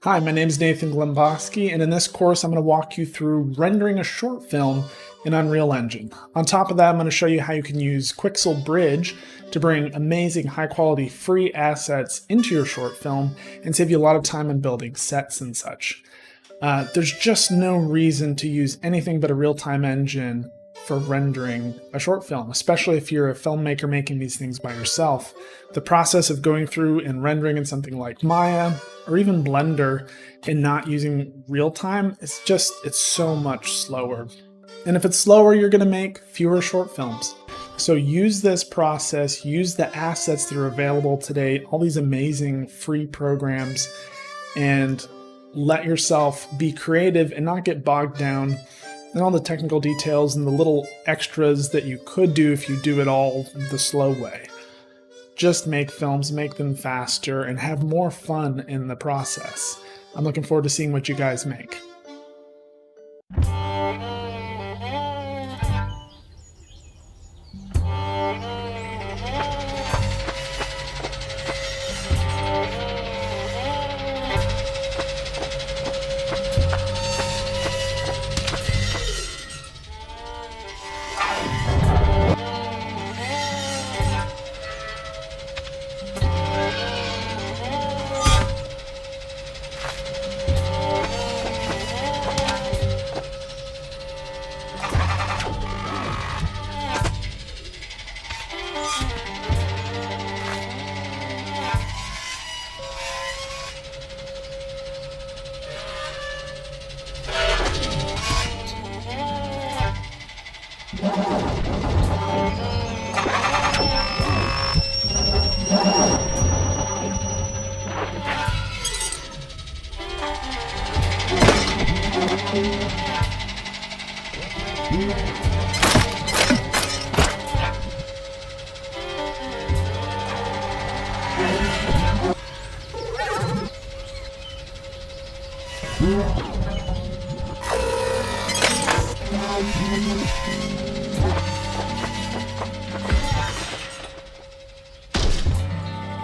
Hi, my name is Nathan Glemboski, and in this course I'm going to walk you through rendering a short film in Unreal Engine. On top of that, I'm going to show you how you can use Quixel Bridge to bring amazing high-quality free assets into your short film and save you a lot of time in building sets and such. There's just no reason to use anything but a real-time engine for rendering a short film, especially if you're a filmmaker making these things by yourself. The process of going through and rendering in something like Maya or even Blender and not using real time, it's so much slower. And if it's slower, you're gonna make fewer short films. So use this process, use the assets that are available today, all these amazing free programs, and let yourself be creative and not get bogged down in all the technical details and the little extras that you could do if you do it all the slow way. Just make films, make them faster, and have more fun in the process. I'm looking forward to seeing what you guys make.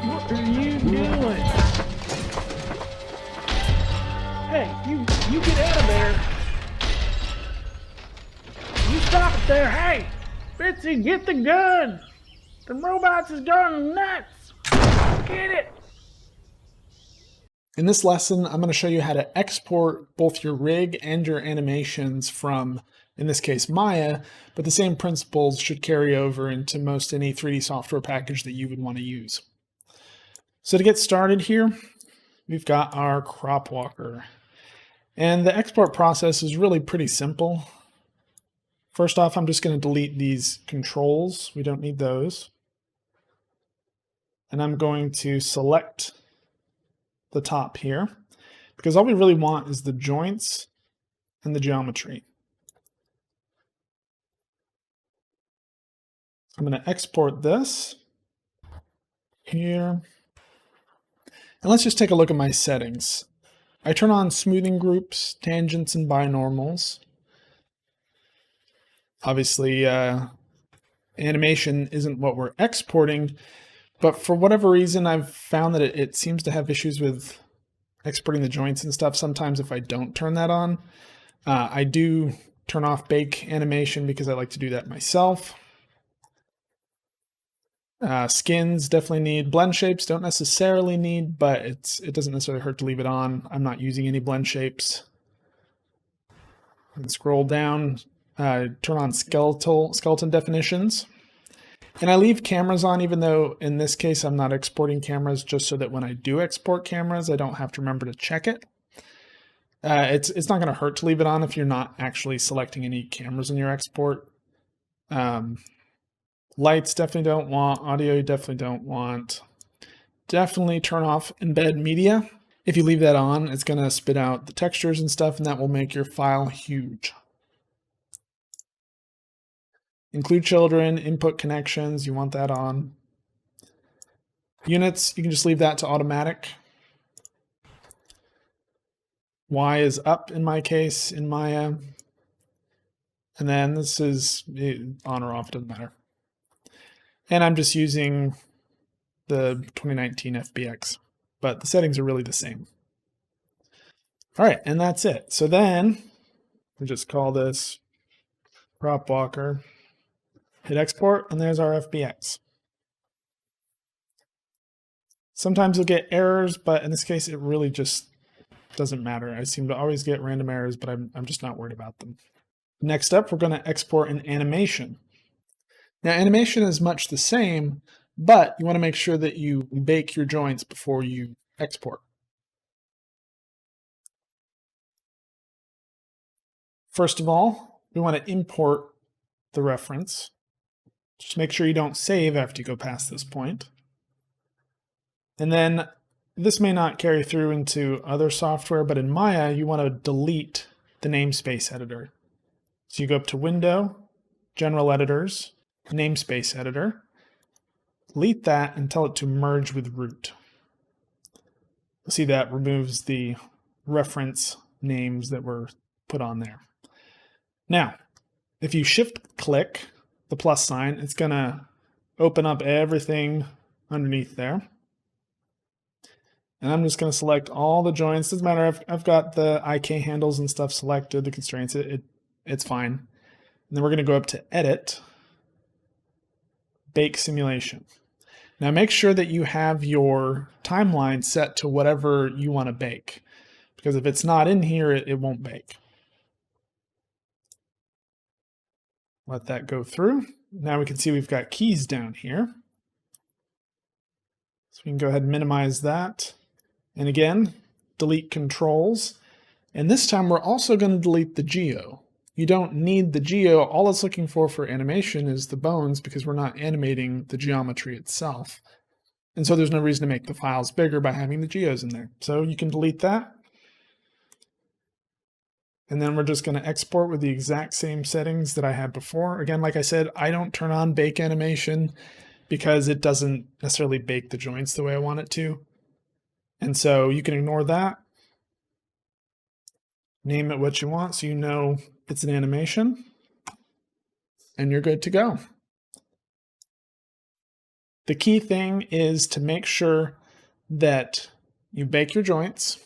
What are you doing? Hey, you get out of there. You stop it there. Hey, Fitzy, get the gun. The robots is going nuts. Get it. In this lesson, I'm going to show you how to export both your rig and your animations from, in this case, Maya, but the same principles should carry over into most any 3D software package that you would want to use. So to get started here, we've got our crop walker. And the export process is really pretty simple. First off, I'm just going to delete these controls. We don't need those. And I'm going to select the top here, because all we really want is the joints and the geometry. I'm going to export this here. And let's just take a look at my settings. I turn on smoothing groups, tangents, and binormals. Obviously, animation isn't what we're exporting, but for whatever reason, I've found that it seems to have issues with exporting the joints and stuff sometimes if I don't turn that on. I do turn off bake animation because I like to do that myself. Skins definitely need. Blend shapes don't necessarily need, but it doesn't necessarily hurt to leave it on. I'm not using any blend shapes. And scroll down, turn on skeleton definitions. And I leave cameras on, even though in this case I'm not exporting cameras, just so that when I do export cameras, I don't have to remember to check it. It's not going to hurt to leave it on if you're not actually selecting any cameras in your export. Lights definitely don't want, audio you definitely don't want. Definitely turn off embed media. If you leave that on, it's going to spit out the textures and stuff, and that will make your file huge. Include children, input connections, you want that on. Units, you can just leave that to automatic. Y is up in my case, in Maya. And then this is on or off, doesn't matter. And I'm just using the 2019 FBX, but the settings are really the same. All right, and that's it. So then we just call this prop walker, hit export, and there's our FBX. Sometimes you'll get errors, but in this case, it really just doesn't matter. I seem to always get random errors, but I'm just not worried about them. Next up, we're going to export an animation. Now, animation is much the same, but you want to make sure that you bake your joints before you export. First of all, we want to import the reference. Just make sure you don't save after you go past this point. And then this may not carry through into other software, but in Maya, you want to delete the namespace editor. So you go up to Window, General Editors, Namespace Editor, delete that and tell it to merge with root. You'll see that removes the reference names that were put on there. Now, if you shift click the plus sign, it's going to open up everything underneath there. And I'm just going to select all the joints. Doesn't matter. I've got the IK handles and stuff selected, the constraints. It's fine. And then we're going to go up to Edit, Bake Simulation. Now make sure that you have your timeline set to whatever you want to bake, because if it's not in here, it won't bake. Let that go through. Now we can see we've got keys down here. So we can go ahead and minimize that. And again, delete controls. And this time we're also going to delete the geo. You don't need the geo. All it's looking for animation is the bones, because we're not animating the geometry itself. And so there's no reason to make the files bigger by having the geos in there. So you can delete that. And then we're just going to export with the exact same settings that I had before. Again, like I said, I don't turn on bake animation because it doesn't necessarily bake the joints the way I want it to. And so you can ignore that. Name it what you want so you know it's an animation. And you're good to go. The key thing is to make sure that you bake your joints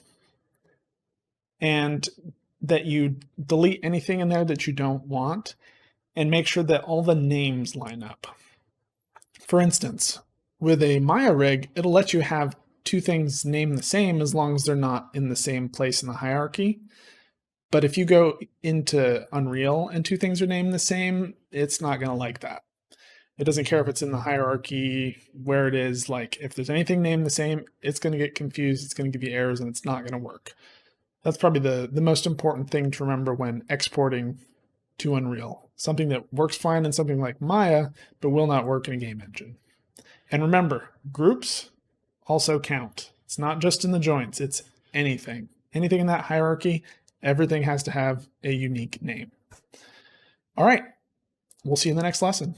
and that you delete anything in there that you don't want, and make sure that all the names line up. For instance, with a Maya rig, it'll let you have two things named the same as long as they're not in the same place in the hierarchy. But if you go into Unreal and two things are named the same, it's not going to like that. It doesn't care if it's in the hierarchy, where it is. Like, if there's anything named the same, it's going to get confused, it's going to give you errors, and it's not going to work. That's probably the most important thing to remember when exporting to Unreal. Something that works fine in something like Maya, but will not work in a game engine. And remember, groups also count. It's not just in the joints, it's anything. Anything in that hierarchy, everything has to have a unique name. All right, we'll see you in the next lesson.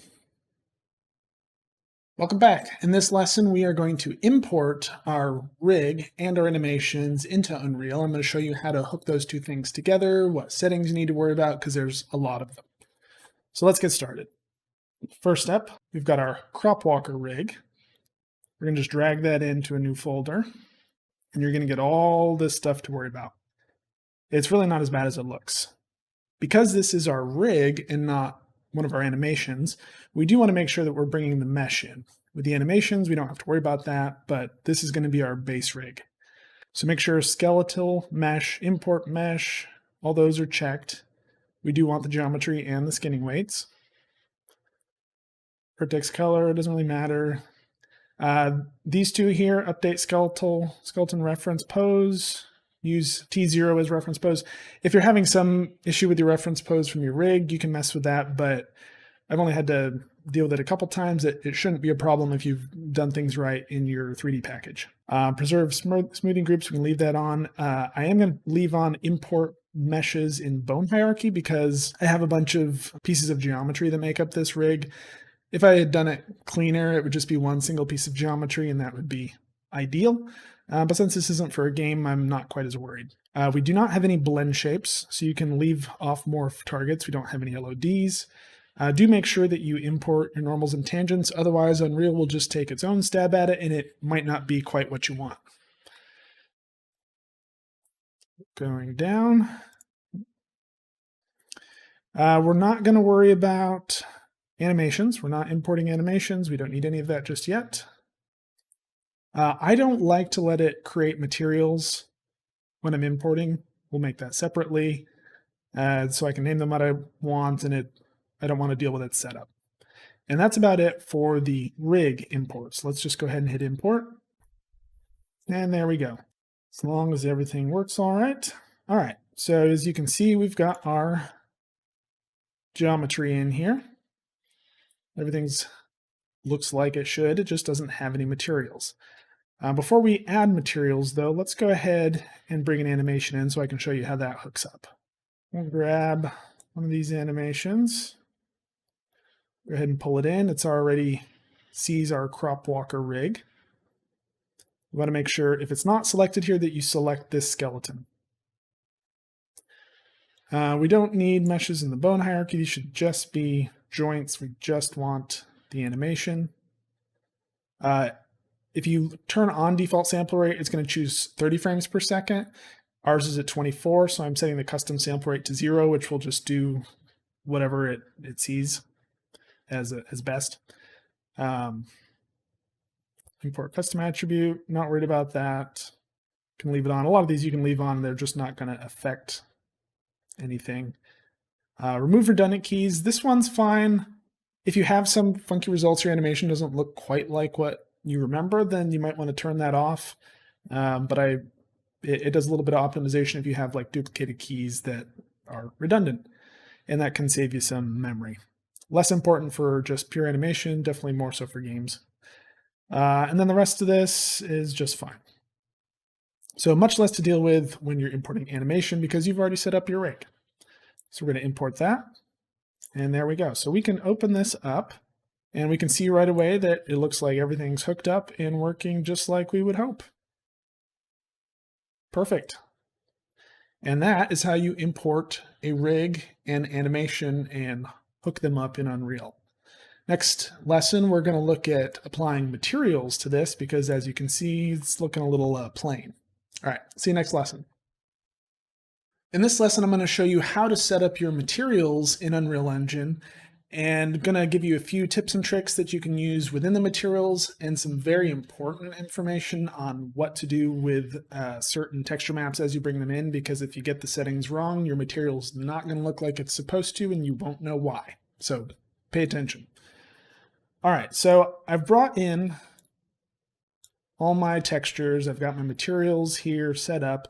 Welcome back. In this lesson, we are going to import our rig and our animations into Unreal. I'm going to show you how to hook those two things together, what settings you need to worry about, because there's a lot of them. So let's get started. First up, we've got our crop walker rig. We're going to just drag that into a new folder, and you're going to get all this stuff to worry about. It's really not as bad as it looks. Because this is our rig and not one of our animations, we do want to make sure that we're bringing the mesh in. With the animations, we don't have to worry about that, but this is going to be our base rig. So make sure skeletal, mesh, import mesh, all those are checked. We do want the geometry and the skinning weights. Vertex color, it doesn't really matter. These two here, update skeleton reference pose, use T0 as reference pose. If you're having some issue with your reference pose from your rig, you can mess with that, but I've only had to deal with it a couple times. It shouldn't be a problem if you've done things right in your 3D package. Preserve smoothing groups, we can leave that on. I am going to leave on import meshes in bone hierarchy because I have a bunch of pieces of geometry that make up this rig. If I had done it cleaner, it would just be one single piece of geometry, and that would be ideal. But since this isn't for a game, I'm not quite as worried. We do not have any blend shapes, so you can leave off morph targets. We don't have any LODs. Do make sure that you import your normals and tangents, otherwise Unreal will just take its own stab at it, and it might not be quite what you want. Going down. We're not going to worry about animations. We're not importing animations. We don't need any of that just yet. I don't like to let it create materials when I'm importing. We'll make that separately so I can name them what I want, and I don't want to deal with its setup. And that's about it for the rig imports. Let's just go ahead and hit import. And there we go. As long as everything works all right. All right, so as you can see, we've got our geometry in here. Everything's looks like it should. It just doesn't have any materials. Before we add materials, though, let's go ahead and bring an animation in so I can show you how that hooks up. We'll grab one of these animations. Go ahead and pull it in. It's already sees our crop walker rig. You want to make sure if it's not selected here that you select this skeleton. We don't need meshes in the bone hierarchy. These should just be joints. We just want the animation. If you turn on default sample rate, it's going to choose 30 frames per second. Ours is at 24, so I'm setting the custom sample rate to 0, which will just do whatever it sees as best. Import custom attribute, not worried about that. Can leave it on. A lot of these you can leave on, they're just not going to affect anything. Remove redundant keys. This one's fine. If you have some funky results, your animation doesn't look quite like what you remember, then you might want to turn that off. But it does a little bit of optimization if you have like duplicated keys that are redundant, and that can save you some memory. Less important for just pure animation, definitely more so for games. And then the rest of this is just fine. So much less to deal with when you're importing animation because you've already set up your rig. So we're going to import that. And there we go. So we can open this up and we can see right away that it looks like everything's hooked up and working just like we would hope. Perfect. And that is how you import a rig and animation and hook them up in Unreal. Next lesson, we're going to look at applying materials to this because as you can see, it's looking a little plain. All right, see you next lesson. In this lesson, I'm going to show you how to set up your materials in Unreal Engine and going to give you a few tips and tricks that you can use within the materials and some very important information on what to do with certain texture maps as you bring them in, because if you get the settings wrong, your material's not going to look like it's supposed to and you won't know why. So pay attention. All right, so I've brought in all my textures. I've got my materials here set up.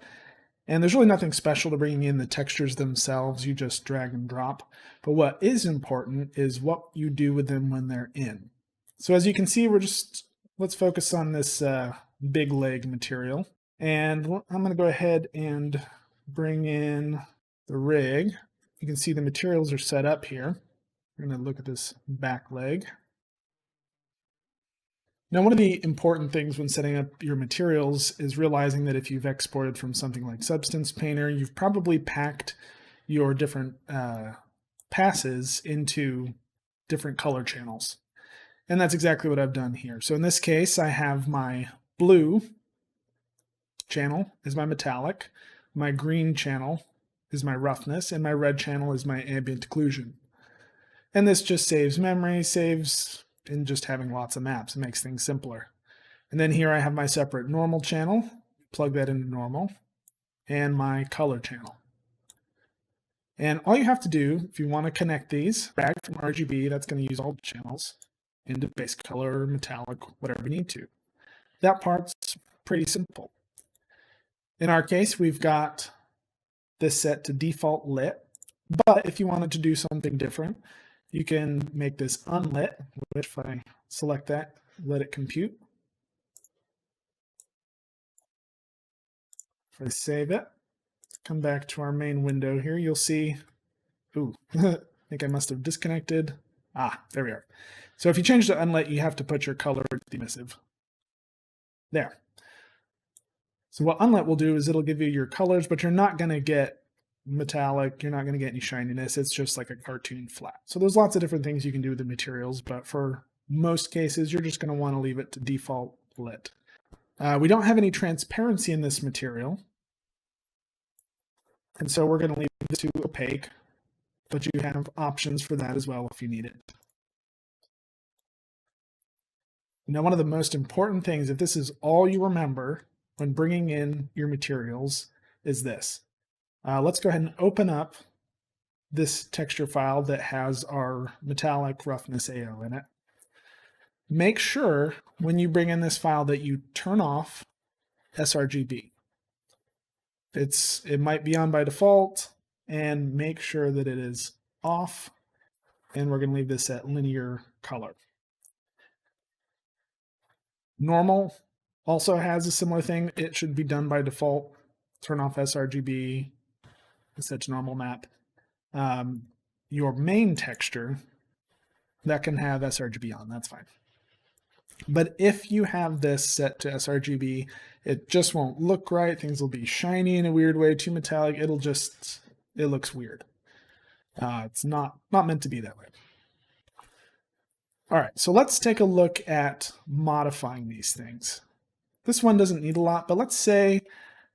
And there's really nothing special to bringing in the textures themselves. You just drag and drop. But what is important is what you do with them when they're in. So as you can see, let's focus on this big leg material. And I'm going to go ahead and bring in the rig. You can see the materials are set up here. We're going to look at this back leg. Now, one of the important things when setting up your materials is realizing that if you've exported from something like Substance Painter, you've probably packed your different passes into different color channels. And that's exactly what I've done here. So in this case, I have my blue channel is my metallic, my green channel is my roughness, and my red channel is my ambient occlusion. And this just saves memory, saves in just having lots of maps. It makes things simpler. And then here I have my separate normal channel, plug that into normal, and my color channel. And all you have to do, if you want to connect these, drag from RGB, that's going to use all the channels, into base color, metallic, whatever you need to. That part's pretty simple. In our case, we've got this set to default lit, but if you wanted to do something different, you can make this unlit, which if I select that, let it compute. If I save it, come back to our main window here, you'll see, ooh, I think I must have disconnected. Ah, there we are. So if you change to unlit, you have to put your color to the emissive. There. So what unlit will do is it'll give you your colors, but you're not going to get metallic, you're not going to get any shininess. It's just like a cartoon flat. So there's lots of different things you can do with the materials, but for most cases, you're just going to want to leave it to default lit. We don't have any transparency in this material. And so we're going to leave this to opaque, but you have options for that as well if you need it. Now, one of the most important things, if this is all you remember when bringing in your materials, is this. Let's go ahead and open up this texture file that has our metallic roughness AO in it. Make sure when you bring in this file that you turn off sRGB. It might be on by default, and make sure that it is off, and we're going to leave this at linear color. Normal also has a similar thing. It should be done by default. Turn off sRGB, set to normal map. Your main texture, that can have sRGB on, that's fine. But if you have this set to sRGB, it just won't look right. Things will be shiny in a weird way, too metallic. It looks weird. It's not meant to be that way. All right, so let's take a look at modifying these things. This one doesn't need a lot, but let's say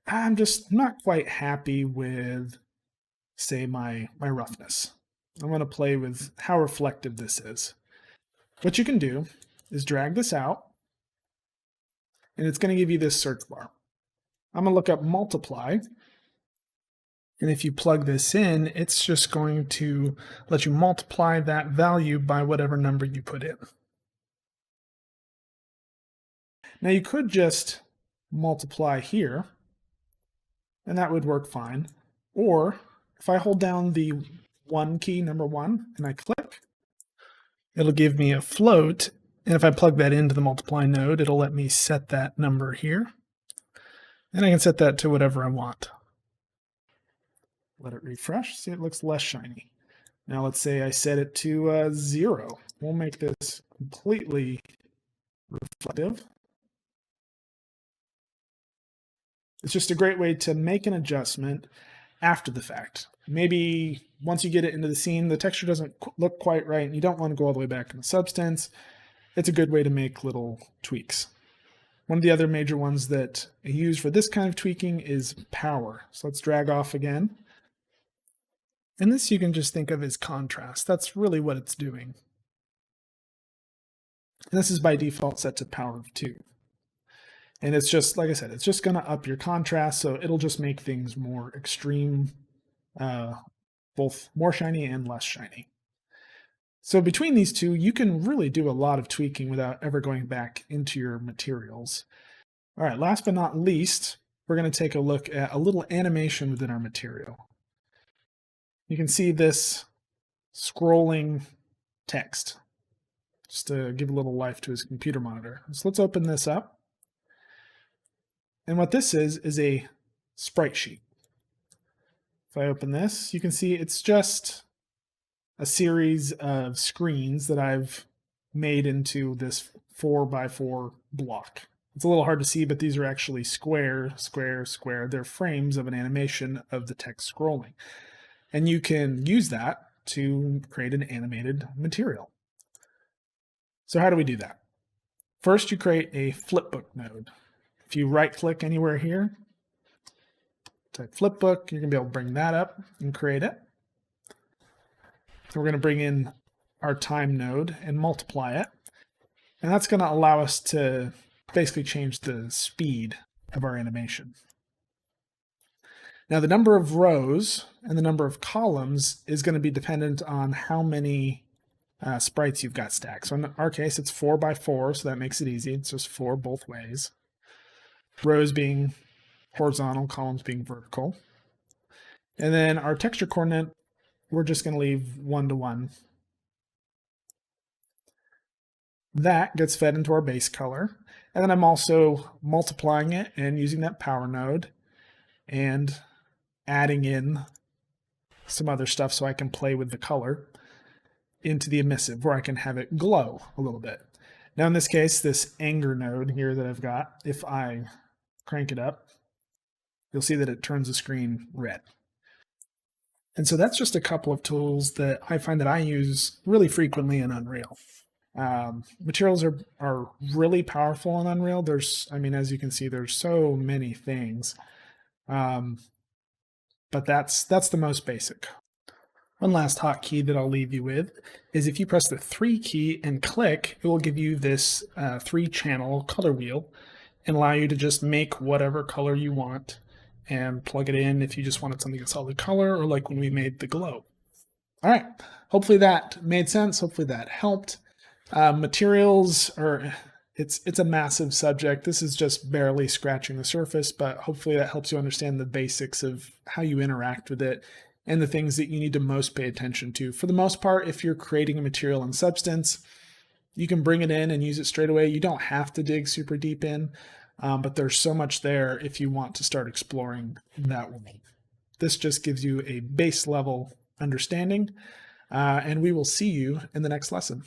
I'm just not quite happy with, say, my roughness. I want to play with how reflective this is. What you can do is drag this out, and it's going to give you this search bar. I'm going to look up multiply, and if you plug this in, it's just going to let you multiply that value by whatever number you put in. Now you could just multiply here, and that would work fine. Or if I hold down the 1 key, number 1, and I click, it'll give me a float. And if I plug that into the multiply node, it'll let me set that number here. And I can set that to whatever I want. Let it refresh. See, it looks less shiny. Now let's say I set it to 0. We'll make this completely reflective. It's just a great way to make an adjustment after the fact. Maybe once you get it into the scene, the texture doesn't look quite right, and you don't want to go all the way back in the substance. It's a good way to make little tweaks. One of the other major ones that I use for this kind of tweaking is power. So let's drag off again. And this you can just think of as contrast. That's really what it's doing. And this is by default set to power of 2. And it's just, like I said, it's just going to up your contrast, so it'll just make things more extreme, both more shiny and less shiny. So between these two, you can really do a lot of tweaking without ever going back into your materials. All right, last but not least, we're going to take a look at a little animation within our material. You can see this scrolling text, just to give a little life to his computer monitor. So let's open this up. And what this is a sprite sheet. If I open this, you can see it's just a series of screens that I've made into this 4x4 block. It's a little hard to see, but these are actually square, square, square. They're frames of an animation of the text scrolling. And you can use that to create an animated material. So how do we do that? First, you create a flipbook node. If you right-click anywhere here, type flipbook, you're going to be able to bring that up and create it. We're going to bring in our time node and multiply it. And that's going to allow us to basically change the speed of our animation. Now, the number of rows and the number of columns is going to be dependent on how many sprites you've got stacked. So in our case, it's 4x4, so that makes it easy. It's just 4 both ways. Rows being horizontal, columns being vertical. And then our texture coordinate, we're just going to leave 1 to 1. That gets fed into our base color. And then I'm also multiplying it and using that power node and adding in some other stuff so I can play with the color into the emissive, where I can have it glow a little bit. Now in this case, this anger node here that I've got, if I crank it up, you'll see that it turns the screen red. And so that's just a couple of tools that I find that I use really frequently in Unreal. Materials are really powerful in Unreal. As you can see, there's so many things. but that's the most basic. One last hotkey that I'll leave you with is if you press the 3 key and click, it will give you this 3-channel color wheel and allow you to just make whatever color you want and plug it in if you just wanted something a solid color, or like when we made the glow. All right, hopefully that made sense. Hopefully that helped. Materials are, it's a massive subject. This is just barely scratching the surface, but hopefully that helps you understand the basics of how you interact with it and the things that you need to most pay attention to. For the most part, if you're creating a material in Substance, you can bring it in and use it straight away. You don't have to dig super deep in, but there's so much there if you want to start exploring that world. This just gives you a base level understanding, and we will see you in the next lesson.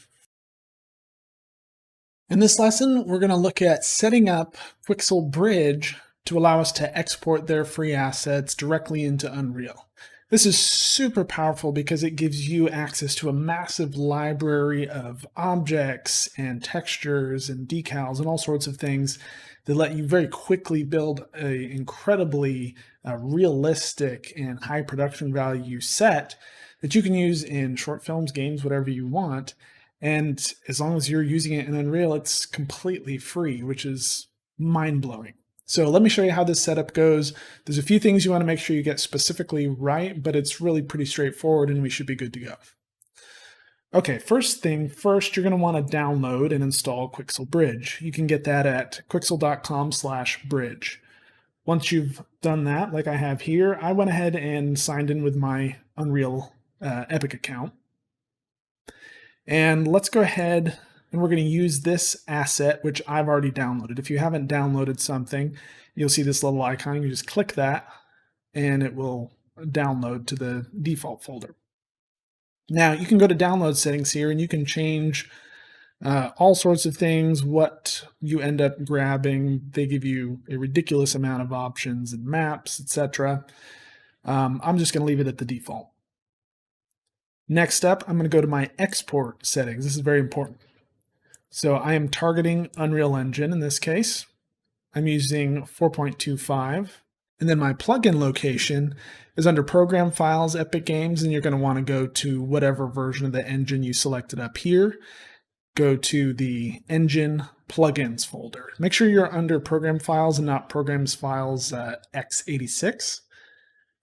In this lesson, we're going to look at setting up Quixel Bridge to allow us to export their free assets directly into Unreal. This is super powerful because it gives you access to a massive library of objects and textures and decals and all sorts of things that let you very quickly build an incredibly realistic and high production value set that you can use in short films, games, whatever you want. And as long as you're using it in Unreal, it's completely free, which is mind-blowing. So let me show you how this setup goes. There's a few things you want to make sure you get specifically right, but it's really pretty straightforward and we should be good to go. Okay, first thing first, you're going to want to download and install Quixel Bridge. You can get that at quixel.com/bridge. Once you've done that, like I have here, I went ahead and signed in with my Unreal Epic account. And let's go ahead and we're going to use this asset, which I've already downloaded. If you haven't downloaded something, you'll see this little icon. You just click that and it will download to the default folder. Now you can go to download settings here and you can change all sorts of things, what you end up grabbing. They give you a ridiculous amount of options and maps, etc. I'm just going to leave it at the default. Next up, I'm going to go to my export settings. This is very important. So I am targeting Unreal Engine in this case. I'm using 4.25. And then my plugin location is under Program Files, Epic Games, and you're going to want to go to whatever version of the engine you selected up here. Go to the Engine Plugins folder. Make sure you're under Program Files and not Programs Files x86.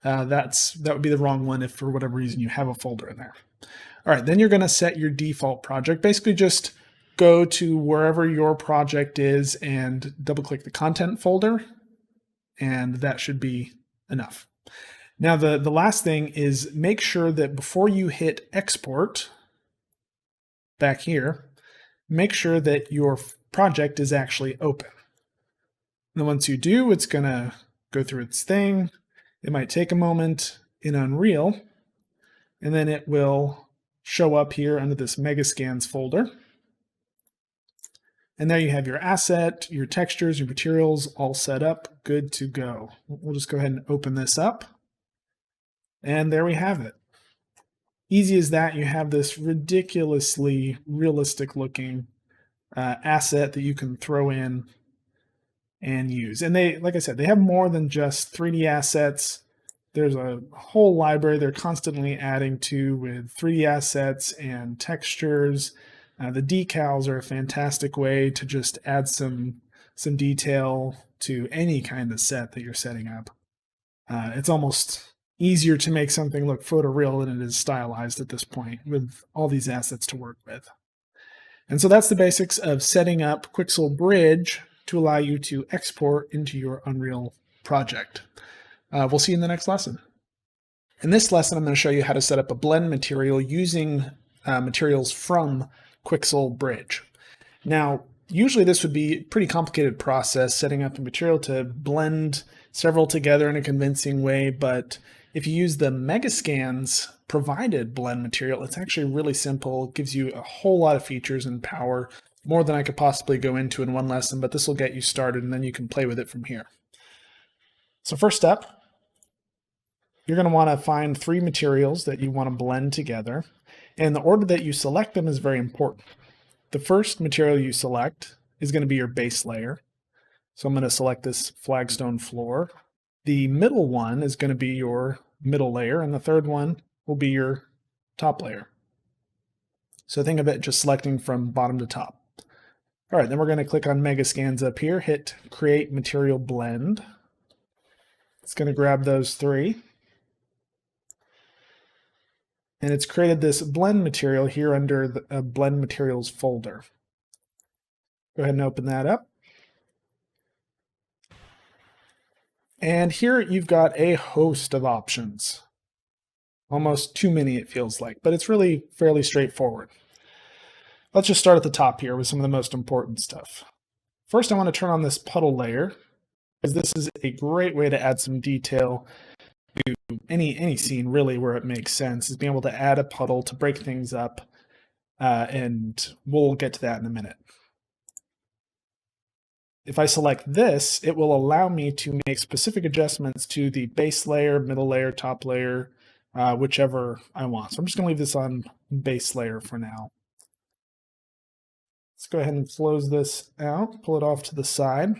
That would be the wrong one if for whatever reason you have a folder in there. All right, then you're going to set your default project. Basically just go to wherever your project is and double click the content folder, and that should be enough. Now the last thing is make sure that before you hit export back here, make sure that your project is actually open. And once you do, it's going to go through its thing. It might take a moment in Unreal, and then it will show up here under this Megascans folder. And there you have your asset, your textures, your materials all set up, good to go. We'll just go ahead and open this up. And there we have it. Easy as that, you have this ridiculously realistic looking asset that you can throw in and use. And they, like I said, they have more than just 3D assets. There's a whole library they're constantly adding to with 3D assets and textures. The decals are a fantastic way to just add some detail to any kind of set that you're setting up. It's almost easier to make something look photoreal than it is stylized at this point with all these assets to work with. And so that's the basics of setting up Quixel Bridge to allow you to export into your Unreal project. We'll see you in the next lesson. In this lesson, I'm going to show you how to set up a blend material using materials from Quixel Bridge. Now, usually this would be a pretty complicated process, setting up a material to blend several together in a convincing way, but if you use the Megascans provided blend material, it's actually really simple. It gives you a whole lot of features and power, more than I could possibly go into in one lesson, but this will get you started and then you can play with it from here. So first step, you're going to want to find 3 materials that you want to blend together. And the order that you select them is very important. The first material you select is going to be your base layer. So I'm going to select this flagstone floor. The middle one is going to be your middle layer, and the third one will be your top layer. So think of it just selecting from bottom to top. All right, then we're going to click on Megascans up here, hit Create Material Blend. It's going to grab those three. And it's created this blend material here under the Blend Materials folder. Go ahead and open that up. And here you've got a host of options. Almost too many, it feels like, but it's really fairly straightforward. Let's just start at the top here with some of the most important stuff. First, I want to turn on this puddle layer, because this is a great way to add some detail to any scene, really, where it makes sense, is being able to add a puddle to break things up, and we'll get to that in a minute. If I select this, it will allow me to make specific adjustments to the base layer, middle layer, top layer, whichever I want. So I'm just going to leave this on base layer for now. Let's go ahead and close this out, pull it off to the side.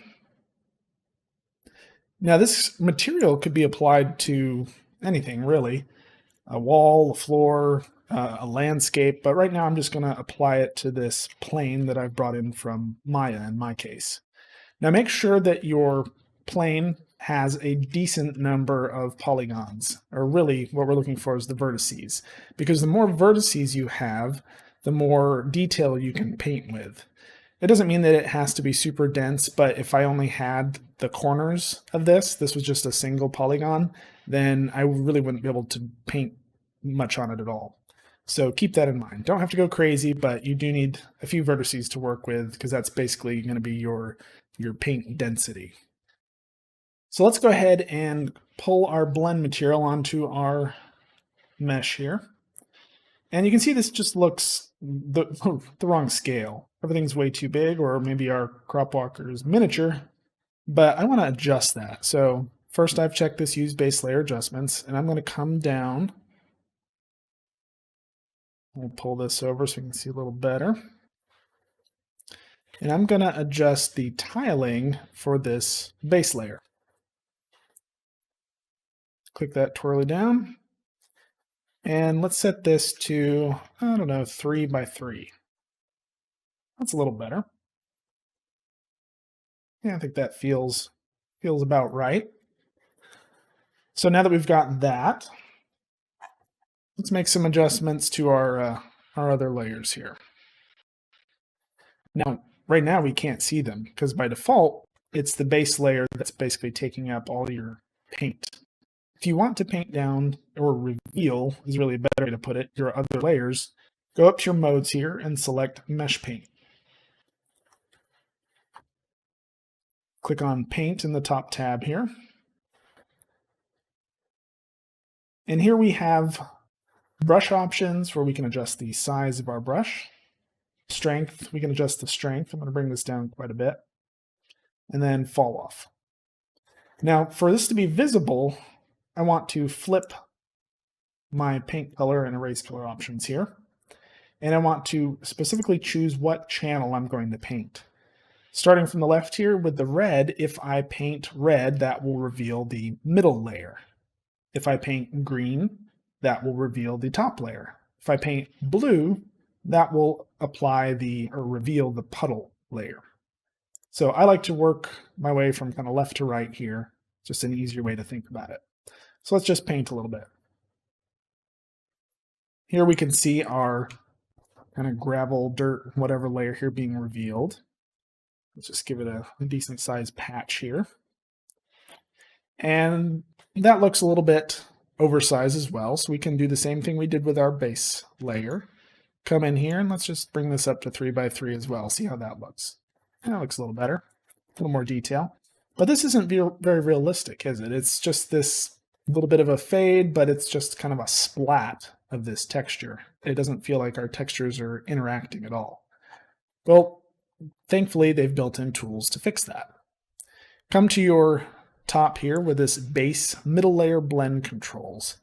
Now this material could be applied to anything, really. A wall, a floor, a landscape, but right now I'm just going to apply it to this plane that I've brought in from Maya in my case. Now make sure that your plane has a decent number of polygons, or really what we're looking for is the vertices, because the more vertices you have, the more detail you can paint with. It doesn't mean that it has to be super dense, but if I only had the corners of this was just a single polygon, then I really wouldn't be able to paint much on it at all. So keep that in mind. Don't have to go crazy, but you do need a few vertices to work with, because that's basically going to be your paint density. So let's go ahead and pull our blend material onto our mesh here. And you can see this just looks the wrong scale. Everything's way too big, or maybe our crop walker is miniature, but I want to adjust that. So first I've checked this use base layer adjustments, and I'm going to come down. I'll pull this over so you can see a little better. And I'm going to adjust the tiling for this base layer. Click that twirly down. And let's set this to, I don't know, 3 by 3. That's a little better. Yeah, I think that feels about right. So now that we've got that, let's make some adjustments to our other layers here. Now, right now we can't see them, because by default, it's the base layer that's basically taking up all your paint. If you want to paint down, or reveal is really a better way to put it, your other layers, go up to your modes here and select Mesh Paint. Click on Paint in the top tab here. And here we have brush options where we can adjust the size of our brush. Strength, we can adjust the strength. I'm going to bring this down quite a bit. And then fall off. Now, for this to be visible, I want to flip my paint color and erase color options here. And I want to specifically choose what channel I'm going to paint. Starting from the left here with the red, if I paint red, that will reveal the middle layer. If I paint green, that will reveal the top layer. If I paint blue, that will reveal the puddle layer. So I like to work my way from kind of left to right here. Just an easier way to think about it. So let's just paint a little bit. Here we can see our kind of gravel, dirt, whatever layer here being revealed. Let's just give it a decent sized patch here. And that looks a little bit oversized as well. So we can do the same thing we did with our base layer. Come in here and let's just bring this up to 3 by 3 as well. See how that looks. That looks a little better, a little more detail. But this isn't very realistic, is it? It's just this little bit of a fade, but it's just kind of a splat of this texture. It doesn't feel like our textures are interacting at all. Well, thankfully, they've built in tools to fix that. Come to your top here with this base middle layer blend controls.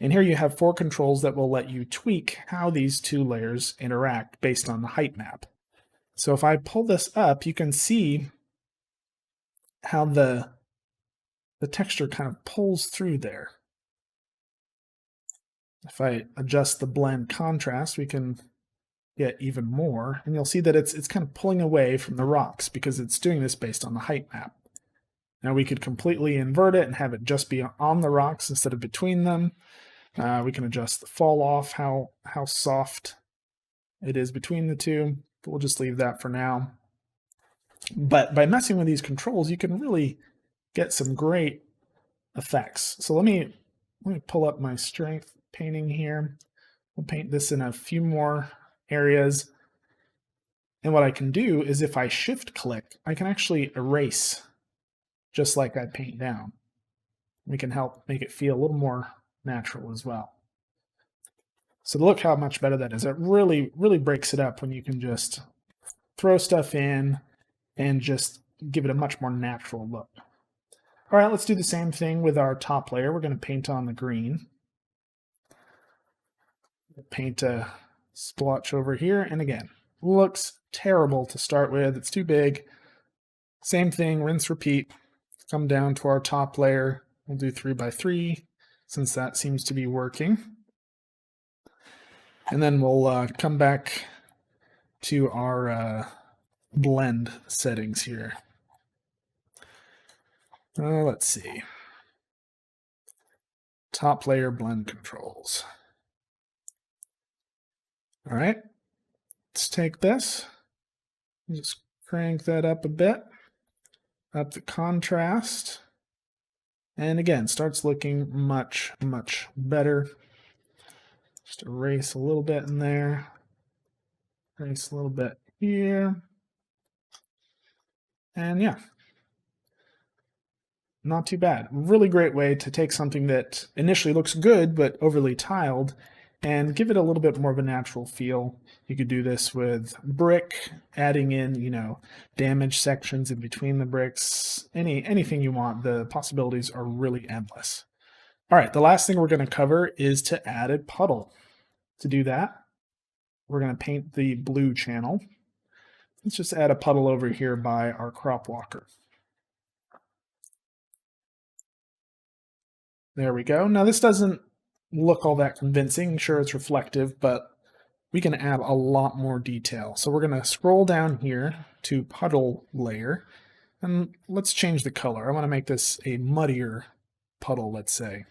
And here you have 4 controls that will let you tweak how these 2 layers interact based on the height map. So if I pull this up, you can see how the the texture kind of pulls through there. If I adjust the blend contrast, we can get even more, and you'll see that it's kind of pulling away from the rocks because it's doing this based on the height map. Now we could completely invert it and have it just be on the rocks instead of between them. We can adjust the fall off, how soft it is between the two, but we'll just leave that for now. But by messing with these controls, you can really get some great effects. So let me pull up my strength painting here. We'll paint this in a few more areas. And what I can do is if I shift click, I can actually erase just like I paint down. We can help make it feel a little more natural as well. So look how much better that is. It really, really breaks it up when you can just throw stuff in and just give it a much more natural look. All right, let's do the same thing with our top layer. We're going to paint on the green. Paint a splotch over here, and again, looks terrible to start with. It's too big. Same thing, rinse, repeat. Come down to our top layer. We'll do 3x3 since that seems to be working. And then we'll come back to our blend settings here. Let's see. Top layer blend controls. All right, let's take this, just crank that up a bit, up the contrast, and again, starts looking much, much better. Just erase a little bit in there, erase a little bit here, and yeah, not too bad. Really great way to take something that initially looks good but overly tiled and give it a little bit more of a natural feel. You could do this with brick, adding in, damage sections in between the bricks, anything you want. The possibilities are really endless. All right, the last thing we're going to cover is to add a puddle. To do that, we're going to paint the blue channel. Let's just add a puddle over here by our crop walker. There we go. Now this doesn't look all that convincing. Sure, it's reflective, but we can add a lot more detail. So we're going to scroll down here to puddle layer, and let's change the color. I want to make this a muddier puddle, let's say.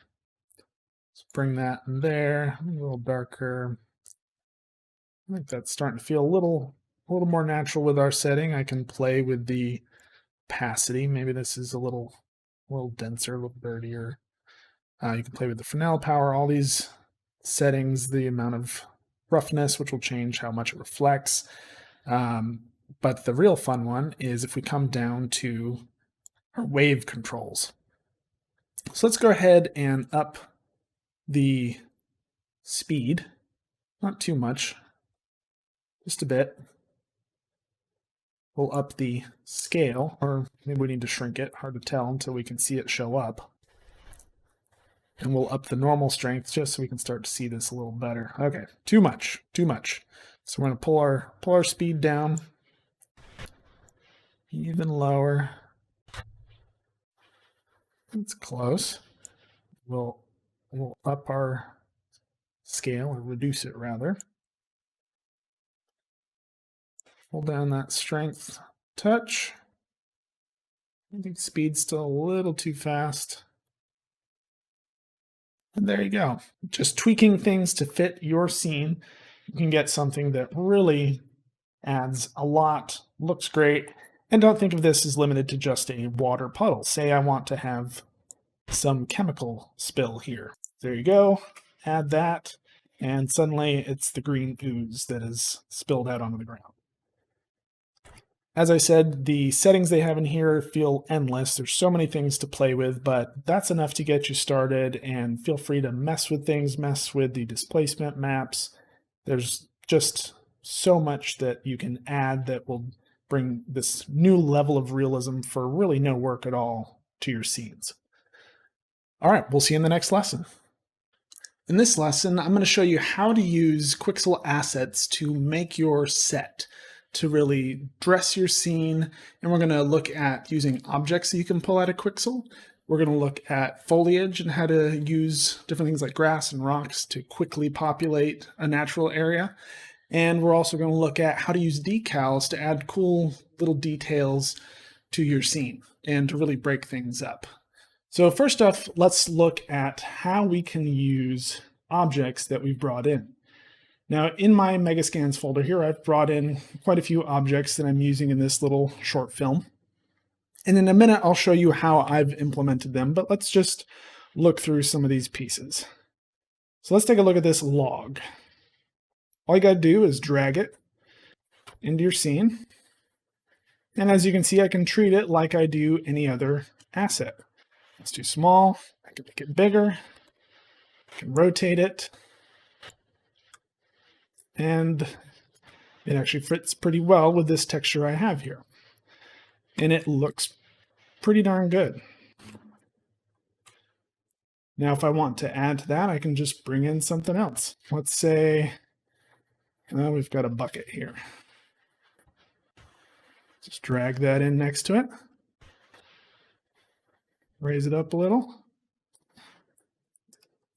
Let's bring that in there, a little darker. I think that's starting to feel a little more natural with our setting. I can play with the opacity. Maybe this is a little denser, a little dirtier. You can play with the Fresnel power, all these settings, the amount of roughness, which will change how much it reflects. But the real fun one is if we come down to our wave controls. So let's go ahead and up the speed, not too much, just a bit. We'll up the scale, or maybe we need to shrink it, hard to tell until we can see it show up. And we'll up the normal strength just so we can start to see this a little better. Okay, too much. So we're going to pull our speed down even lower. It's close. We'll up our scale, or reduce it rather. Pull down that strength touch. I think speed's still a little too fast. And there you go. Just tweaking things to fit your scene. You can get something that really adds a lot, looks great. And don't think of this as limited to just a water puddle. Say I want to have some chemical spill here. There you go. Add that. And suddenly it's the green ooze that is spilled out onto the ground. As I said, the settings they have in here feel endless. There's so many things to play with, but that's enough to get you started, and feel free to mess with things, mess with the displacement maps. There's just so much that you can add that will bring this new level of realism for really no work at all to your scenes. All right, we'll see you in the next lesson. In this lesson, I'm going to show you how to use Quixel assets to make your set, to really dress your scene, and we're going to look at using objects that you can pull out of Quixel We're going to look at foliage and how to use different things like grass and rocks to quickly populate a natural area. And we're also going to look at how to use decals to add cool little details to your scene and to really break things up. So first off, let's look at how we can use objects that we've brought in. Now, in my Megascans folder here, I've brought in quite a few objects that I'm using in this little short film. And in a minute, I'll show you how I've implemented them, but let's just look through some of these pieces. So let's take a look at this log. All you got to do is drag it into your scene. And as you can see, I can treat it like I do any other asset. It's too small. I can make it bigger. I can rotate it. And it actually fits pretty well with this texture I have here. And it looks pretty darn good. Now, if I want to add to that, I can just bring in something else. Let's say we've got a bucket here. Just drag that in next to it. Raise it up a little.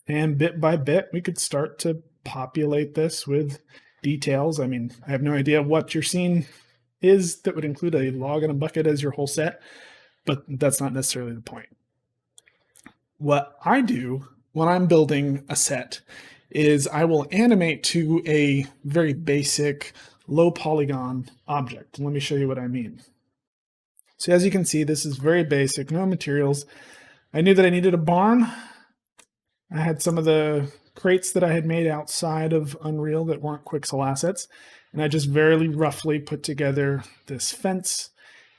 And bit by bit, we could start to populate this with details. I mean, I have no idea what your scene is that would include a log and a bucket as your whole set, but that's not necessarily the point. What I do when I'm building a set is I will animate to a very basic low polygon object. Let me show you what I mean. So as you can see, this is very basic, no materials. I knew that I needed a barn. I had some of the crates that I had made outside of Unreal that weren't Quixel assets, and I just very roughly put together this fence.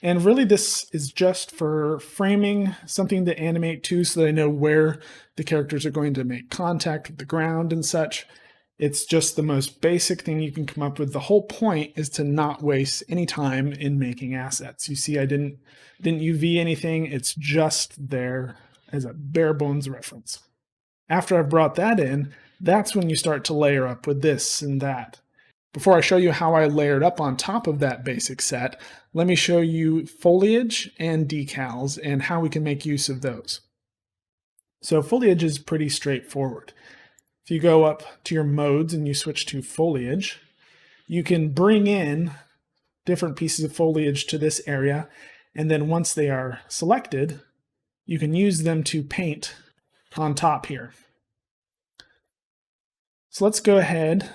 And really this is just for framing, something to animate to so that I know where the characters are going to make contact with the ground and such. It's just the most basic thing you can come up with. The whole point is to not waste any time in making assets. You see, I didn't UV anything. It's just there as a bare bones reference. After I've brought that in, that's when you start to layer up with this and that. Before I show you how I layered up on top of that basic set, let me show you foliage and decals and how we can make use of those. So foliage is pretty straightforward. If you go up to your modes and you switch to foliage, you can bring in different pieces of foliage to this area, and then once they are selected, you can use them to paint on top here. So let's go ahead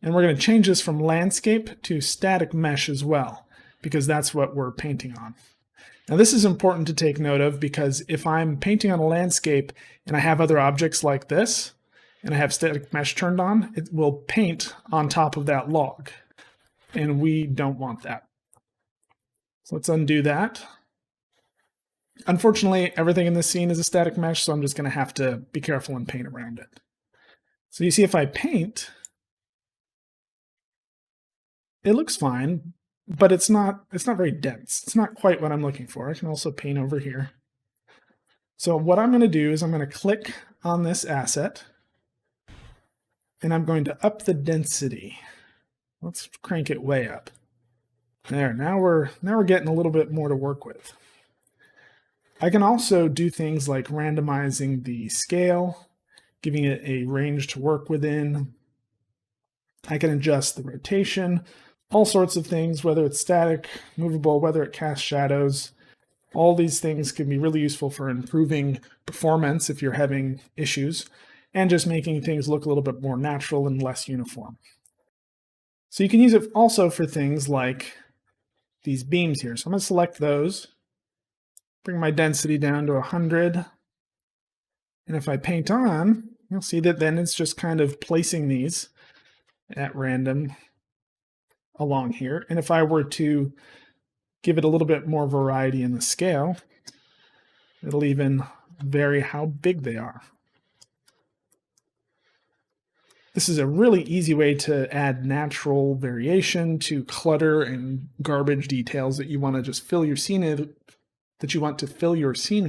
and we're going to change this from landscape to static mesh as well, because that's what we're painting on. Now this is important to take note of, because if I'm painting on a landscape and I have other objects like this, and I have static mesh turned on, it will paint on top of that log, and we don't want that. So let's undo that. Unfortunately, everything in this scene is a static mesh, so I'm just going to have to be careful and paint around it. So you see, if I paint, it looks fine, but it's not very dense. It's not quite what I'm looking for. I can also paint over here. So what I'm going to do is I'm going to click on this asset, and I'm going to up the density. Let's crank it way up. There, now we're getting a little bit more to work with. I can also do things like randomizing the scale, giving it a range to work within. I can adjust the rotation, all sorts of things, whether it's static, movable, whether it casts shadows. All these things can be really useful for improving performance if you're having issues, and just making things look a little bit more natural and less uniform. So you can use it also for things like these beams here. So I'm going to select those, bring my density down to 100, and if I paint on, you'll see that then it's just kind of placing these at random along here. And if I were to give it a little bit more variety in the scale, it'll even vary how big they are. This is a really easy way to add natural variation to clutter and garbage details that you want to just fill your scene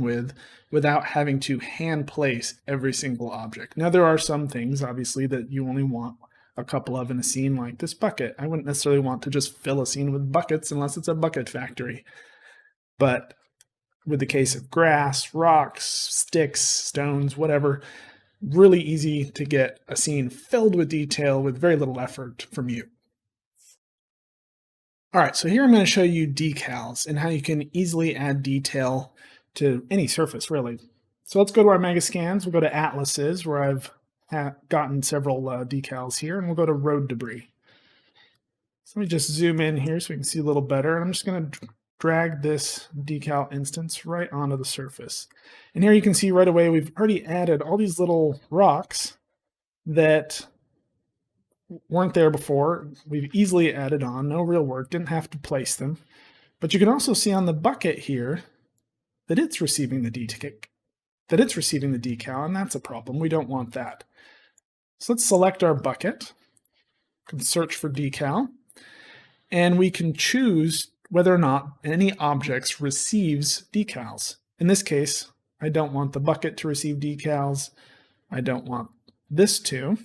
with, without having to hand place every single object. Now there are some things obviously that you only want a couple of in a scene, like this bucket. I wouldn't necessarily want to just fill a scene with buckets unless it's a bucket factory. But with the case of grass, rocks, sticks, stones, whatever. Really easy to get a scene filled with detail with very little effort from you. All right, so here I'm going to show you decals and how you can easily add detail to any surface, really. So let's go to our Megascans. We'll go to Atlases, where I've gotten several decals here, and we'll go to Road Debris. So let me just zoom in here so we can see a little better. And I'm just going to drag this decal instance right onto the surface. And here you can see right away we've already added all these little rocks that weren't there before. We've easily added on, no real work, didn't have to place them. But you can also see on the bucket here that it's receiving the decal, and that's a problem. We don't want that. So let's select our bucket, can search for decal, and we can choose whether or not any objects receives decals. In this case, I don't want the bucket to receive decals. I don't want this to.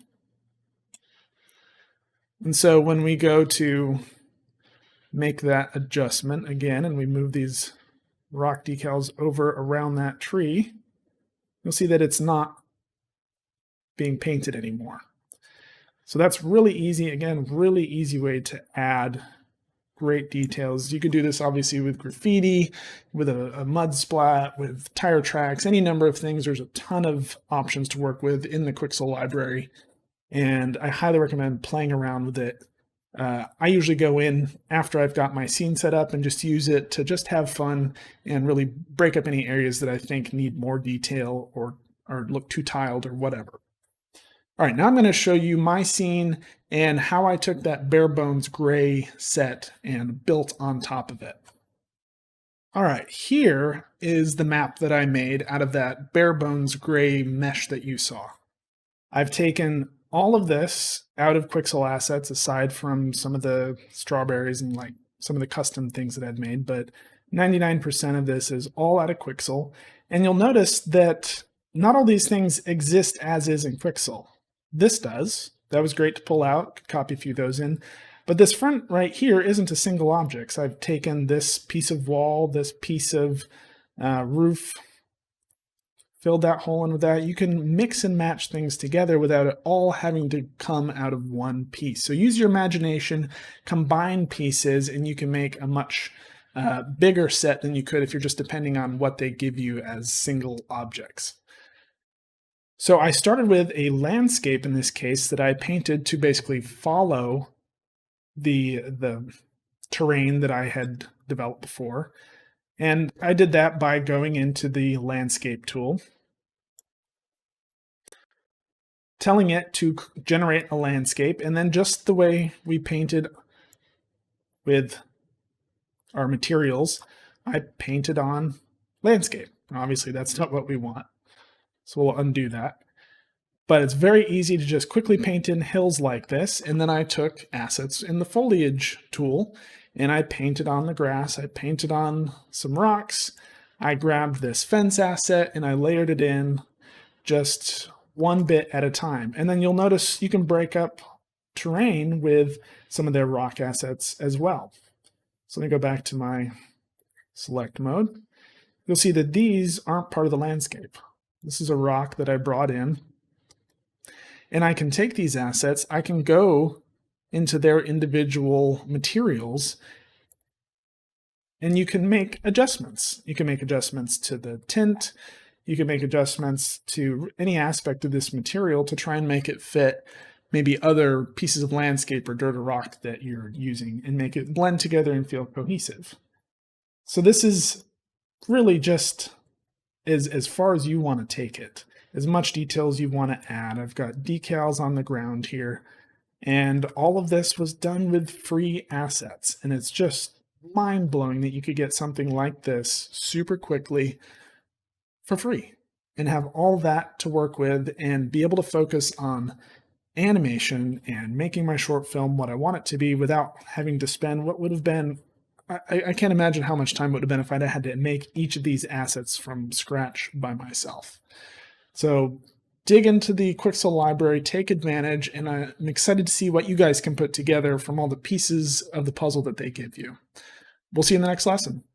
And so when we go to make that adjustment again, and we move these rock decals over around that tree, you'll see that it's not being painted anymore. So that's really easy. Again, really easy way to add great details. You could do this obviously with graffiti, with a mud splat, with tire tracks, any number of things. There's a ton of options to work with in the Quixel library, and I highly recommend playing around with it. I usually go in after I've got my scene set up and just use it to just have fun and really break up any areas that I think need more detail or look too tiled or whatever. All right, now I'm going to show you my scene and how I took that bare bones gray set and built on top of it. All right, here is the map that I made out of that bare bones gray mesh that you saw. I've taken all of this out of Quixel Assets, aside from some of the strawberries and like some of the custom things that I'd made, but 99% of this is all out of Quixel. And you'll notice that not all these things exist as is in Quixel. This does. That was great to pull out. Could copy a few of those in. But this front right here isn't a single object. So I've taken this piece of wall, this piece of roof, filled that hole in with that. You can mix and match things together without it all having to come out of one piece. So use your imagination, combine pieces, and you can make a much bigger set than you could if you're just depending on what they give you as single objects. So I started with a landscape in this case that I painted to basically follow the terrain that I had developed before. And I did that by going into the landscape tool, telling it to generate a landscape, and then just the way we painted with our materials, I painted on landscape. Obviously, that's not what we want. So we'll undo that. But it's very easy to just quickly paint in hills like this. And then I took assets in the foliage tool and I painted on the grass. I painted on some rocks. I grabbed this fence asset and I layered it in just one bit at a time. And then you'll notice you can break up terrain with some of their rock assets as well. So let me go back to my select mode. You'll see that these aren't part of the landscape. This is a rock that I brought in. And I can take these assets, I can go into their individual materials, and you can make adjustments. You can make adjustments to the tint. You can make adjustments to any aspect of this material to try and make it fit maybe other pieces of landscape or dirt or rock that you're using and make it blend together and feel cohesive. So this is really just as far as you want to take it, as much detail as you want to add. I've got decals on the ground here, and all of this was done with free assets. And it's just mind-blowing that you could get something like this super quickly for free and have all that to work with and be able to focus on animation and making my short film what I want it to be without having to spend what would have been, I can't imagine how much time it would have been if I'd had to make each of these assets from scratch by myself. So dig into the Quixel library, take advantage, and I'm excited to see what you guys can put together from all the pieces of the puzzle that they give you. We'll see you in the next lesson.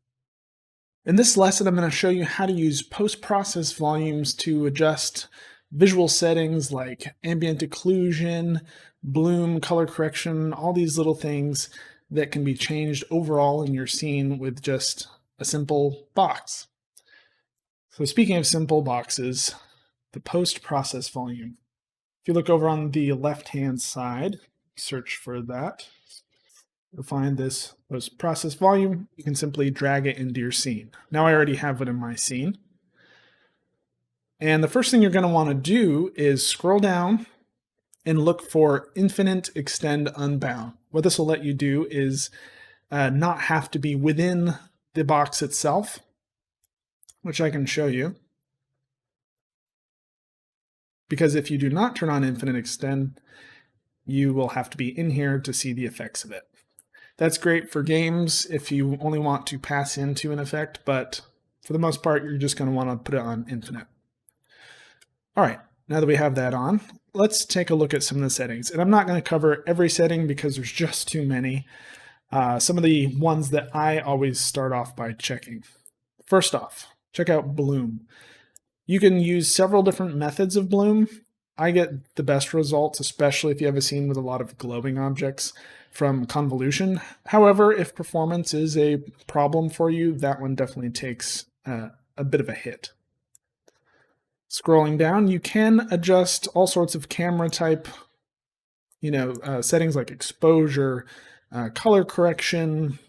In this lesson, I'm going to show you how to use post-process volumes to adjust visual settings like ambient occlusion, bloom, color correction, all these little things that can be changed overall in your scene with just a simple box. So speaking of simple boxes, the post-process volume. If you look over on the left-hand side, search for that. You'll find this post-process volume. You can simply drag it into your scene. Now I already have it in my scene. And the first thing you're going to want to do is scroll down and look for Infinite Extend Unbound. What this will let you do is not have to be within the box itself, which I can show you. Because if you do not turn on Infinite Extend, you will have to be in here to see the effects of it. That's great for games if you only want to pass into an effect, but for the most part, you're just going to want to put it on infinite. All right, now that we have that on, let's take a look at some of the settings. And I'm not going to cover every setting because there's just too many. Some of the ones that I always start off by checking. First off, check out bloom. You can use several different methods of bloom. I get the best results, especially if you have a scene with a lot of glowing objects, from convolution. However, if performance is a problem for you, that one definitely takes a bit of a hit. Scrolling down, you can adjust all sorts of camera type, settings like exposure, color correction.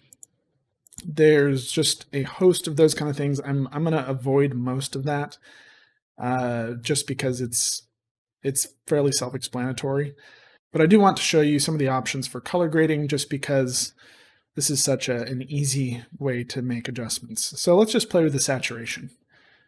There's just a host of those kind of things. I'm going to avoid most of that just because it's fairly self-explanatory. But I do want to show you some of the options for color grading just because this is such an easy way to make adjustments. So let's just play with the saturation.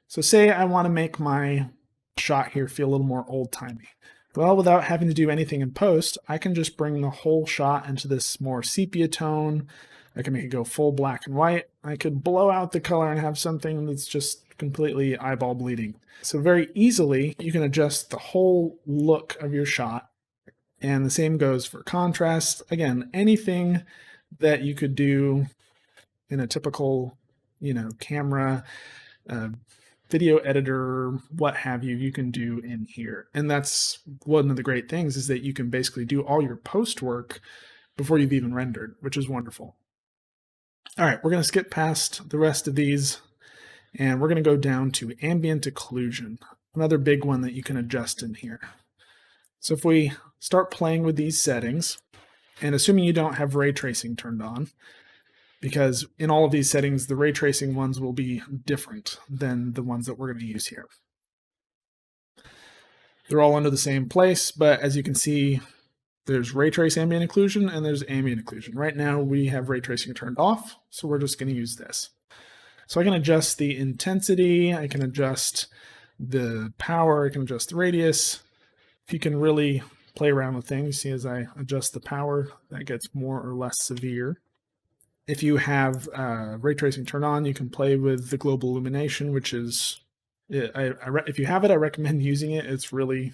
So say I want to make my shot here feel a little more old-timey. Well, without having to do anything in post, I can just bring the whole shot into this more sepia tone. I can make it go full black and white. I could blow out the color and have something that's just completely eyeball bleeding. So very easily, you can adjust the whole look of your shot. And the same goes for contrast. Again, anything that you could do in a typical, camera, video editor, what have you, you can do in here. And that's one of the great things is that you can basically do all your post work before you've even rendered, which is wonderful. All right, we're going to skip past the rest of these and we're going to go down to ambient occlusion, another big one that you can adjust in here. So if we start playing with these settings, and assuming you don't have ray tracing turned on, because in all of these settings, the ray tracing ones will be different than the ones that we're going to use here. They're all under the same place, but as you can see, there's ray trace ambient occlusion and there's ambient occlusion. Right now we have ray tracing turned off, so we're just going to use this. So I can adjust the intensity, I can adjust the power, I can adjust the radius. If you can really play around with things, see as I adjust the power, that gets more or less severe. If you have ray tracing turned on, you can play with the global illumination, which is, if you have it, I recommend using it. It's really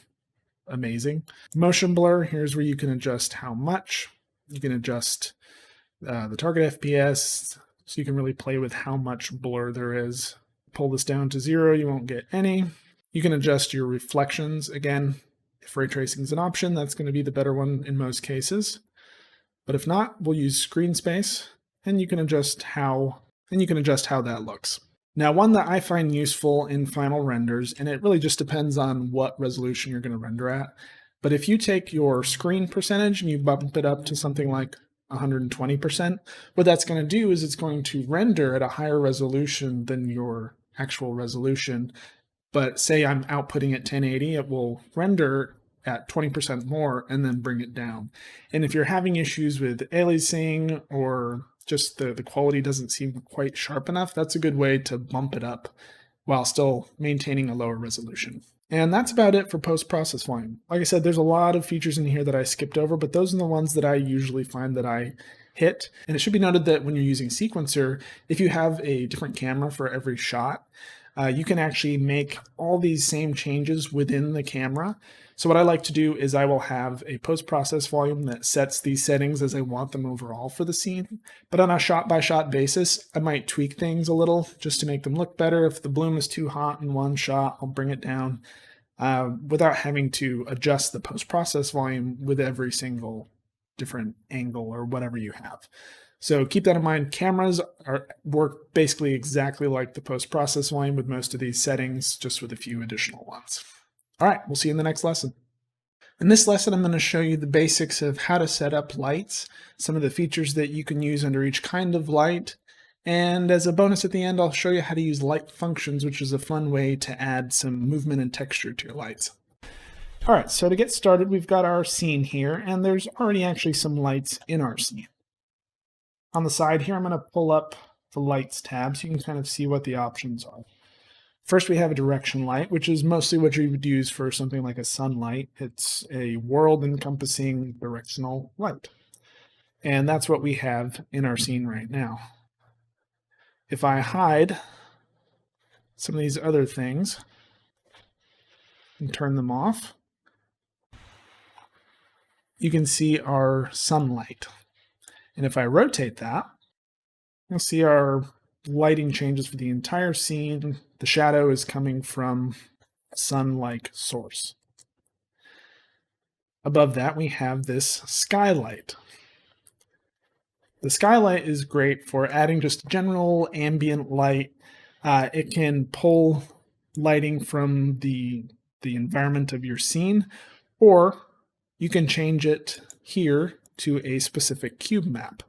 amazing. Motion blur, here's where you can adjust how much. You can adjust the target FPS, so you can really play with how much blur there is. Pull this down to 0, you won't get any. You can adjust your reflections. Again, if ray tracing is an option, that's going to be the better one in most cases. But if not, we'll use screen space, and you can adjust how that looks. Now, one that I find useful in final renders, and it really just depends on what resolution you're going to render at, but if you take your screen percentage and you bump it up to something like 120%, what that's going to do is it's going to render at a higher resolution than your actual resolution. But say I'm outputting at 1080, it will render at 20% more and then bring it down. And if you're having issues with aliasing or just the quality doesn't seem quite sharp enough, that's a good way to bump it up while still maintaining a lower resolution. And that's about it for post-process volume. Like I said, there's a lot of features in here that I skipped over, but those are the ones that I usually find that I hit. And it should be noted that when you're using sequencer, if you have a different camera for every shot, you can actually make all these same changes within the camera. So what I like to do is I will have a post-process volume that sets these settings as I want them overall for the scene. But on a shot-by-shot basis, I might tweak things a little just to make them look better. If the bloom is too hot in one shot, I'll bring it down without having to adjust the post-process volume with every single different angle or whatever you have. So keep that in mind. Cameras work basically exactly like the post-process volume with most of these settings, just with a few additional ones. All right, we'll see you in the next lesson. In this lesson, I'm going to show you the basics of how to set up lights, some of the features that you can use under each kind of light, and as a bonus at the end, I'll show you how to use light functions, which is a fun way to add some movement and texture to your lights. All right, so to get started, we've got our scene here, and there's already actually some lights in our scene. On the side here, I'm going to pull up the lights tab so you can kind of see what the options are. First, we have a direction light, which is mostly what you would use for something like a sunlight. It's a world-encompassing directional light. And that's what we have in our scene right now. If I hide some of these other things and turn them off, you can see our sunlight. And if I rotate that, you'll see our lighting changes for the entire scene. The shadow is coming from a sun-like source. Above that, we have this skylight. The skylight is great for adding just general ambient light. It can pull lighting from the environment of your scene, or you can change it here to a specific cube map.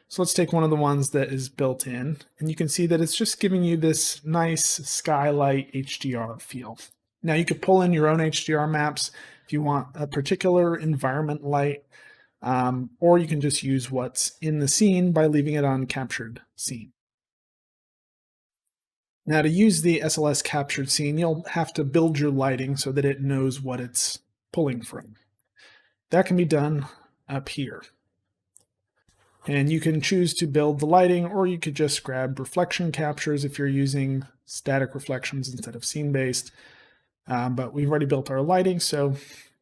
So let's take one of the ones that is built in, and you can see that it's just giving you this nice skylight HDR feel. Now you could pull in your own HDR maps if you want a particular environment light, or you can just use what's in the scene by leaving it on captured scene. Now to use the SLS captured scene, you'll have to build your lighting so that it knows what it's pulling from. That can be done up here. And you can choose to build the lighting, or you could just grab reflection captures if you're using static reflections instead of scene-based. But we've already built our lighting, so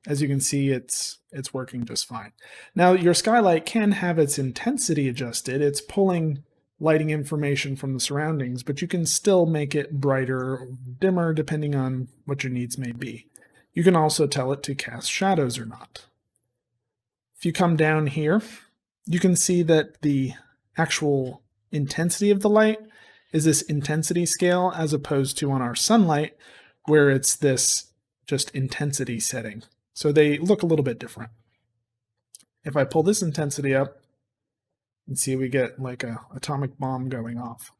as you can see, it's working just fine. Now, your skylight can have its intensity adjusted. It's pulling lighting information from the surroundings, but you can still make it brighter or dimmer depending on what your needs may be. You can also tell it to cast shadows or not. If you come down here, you can see that the actual intensity of the light is this intensity scale as opposed to on our sunlight where it's this just intensity setting. So they look a little bit different. If I pull this intensity up, you can see we get like an atomic bomb going off.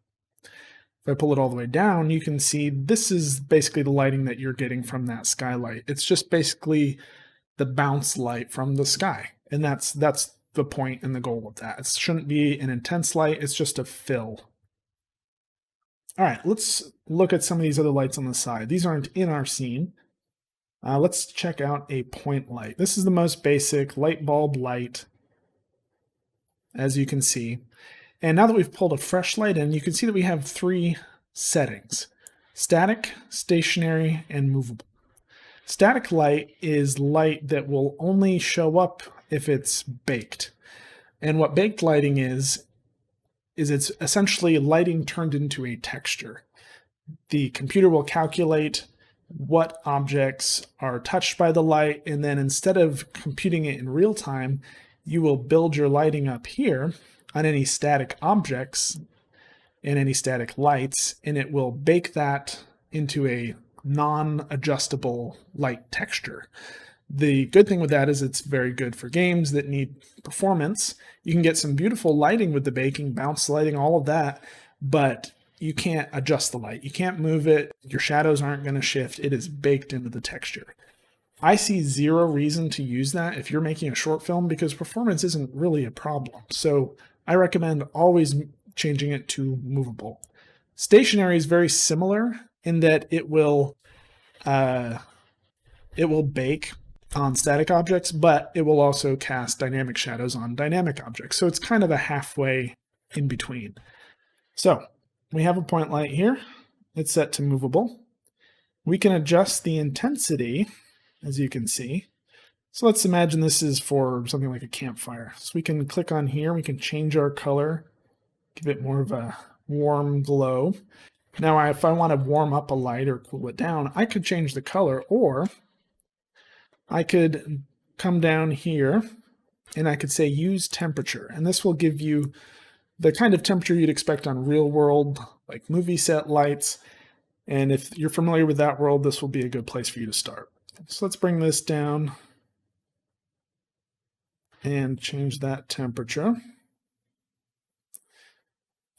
If I pull it all the way down, you can see this is basically the lighting that you're getting from that skylight. It's just basically the bounce light from the sky. And that's the point and the goal of that. It shouldn't be an intense light, it's just a fill. All right, let's look at some of these other lights on the side. These aren't in our scene. Let's check out a point light. This is the most basic light bulb light, as you can see. And now that we've pulled a fresh light in, you can see that we have three settings: static, stationary, and movable. Static light is light that will only show up if it's baked. And what baked lighting is it's essentially lighting turned into a texture. The computer will calculate what objects are touched by the light, and then instead of computing it in real time, you will build your lighting up here on any static objects and any static lights, and it will bake that into a non-adjustable light texture. The good thing with that is it's very good for games that need performance. You can get some beautiful lighting with the baking, bounce lighting, all of that, but you can't adjust the light. You can't move it. Your shadows aren't going to shift. It is baked into the texture. I see zero reason to use that if you're making a short film because performance isn't really a problem. So I recommend always changing it to movable. Stationary is very similar in that it will bake on static objects, but it will also cast dynamic shadows on dynamic objects. So it's kind of a halfway in between. So we have a point light here. It's set to movable. We can adjust the intensity, as you can see. So let's imagine this is for something like a campfire. So we can click on here, we can change our color, give it more of a warm glow. Now, if I want to warm up a light or cool it down, I could change the color, or I could come down here and I could say use temperature. And this will give you the kind of temperature you'd expect on real world, like movie set lights. And if you're familiar with that world, this will be a good place for you to start. So let's bring this down and change that temperature.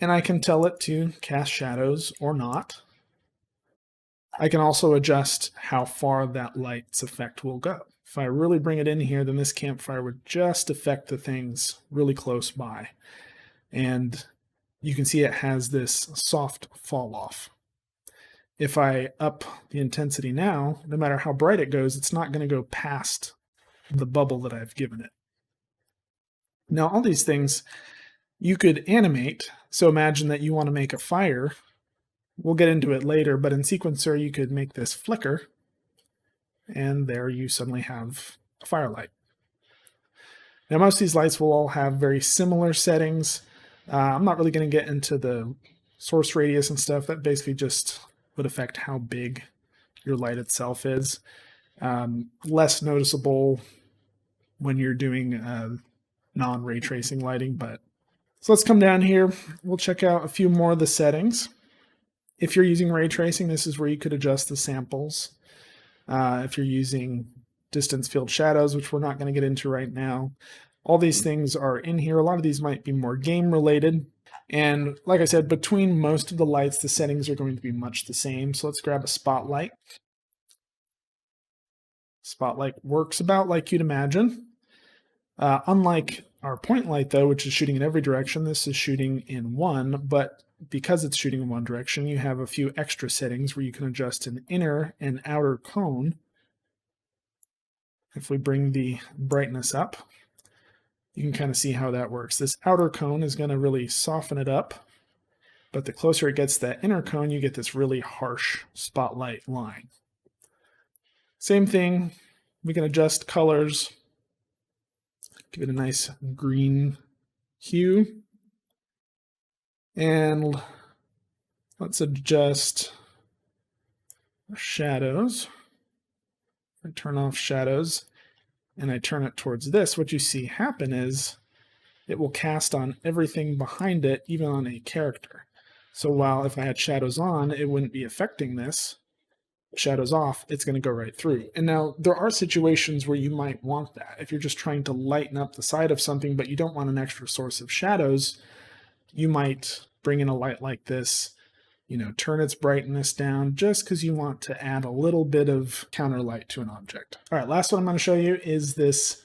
And I can tell it to cast shadows or not. I can also adjust how far that light's effect will go. If I really bring it in here, then this campfire would just affect the things really close by. And you can see it has this soft fall off. If I up the intensity now, no matter how bright it goes, it's not going to go past the bubble that I've given it. Now, all these things you could animate. So imagine that you want to make a fire. We'll get into it later, but in Sequencer, you could make this flicker, and there you suddenly have a firelight. Now, most of these lights will all have very similar settings. I'm not really going to get into the source radius and stuff. That basically just would affect how big your light itself is. Less noticeable when you're doing non-ray tracing lighting. But so let's come down here. We'll check out a few more of the settings. If you're using ray tracing, this is where you could adjust the samples. If you're using distance field shadows, which we're not going to get into right now, all these things are in here. A lot of these might be more game related. And like I said, between most of the lights, the settings are going to be much the same. So let's grab a spotlight. Spotlight works about like you'd imagine. Unlike our point light, though, which is shooting in every direction, this is shooting in one, but because it's shooting in one direction, you have a few extra settings where you can adjust an inner and outer cone. If we bring the brightness up, you can kind of see how that works. This outer cone is going to really soften it up, but the closer it gets to that inner cone, you get this really harsh spotlight line. Same thing, we can adjust colors, give it a nice green hue. And let's adjust shadows. I turn off shadows and I turn it towards this. What you see happen is it will cast on everything behind it, even on a character. So while if I had shadows on, it wouldn't be affecting this. Shadows off, it's going to go right through. And now there are situations where you might want that. If you're just trying to lighten up the side of something, but you don't want an extra source of shadows, you might bring in a light like this, turn its brightness down just because you want to add a little bit of counter light to an object. All right, last one I'm going to show you is this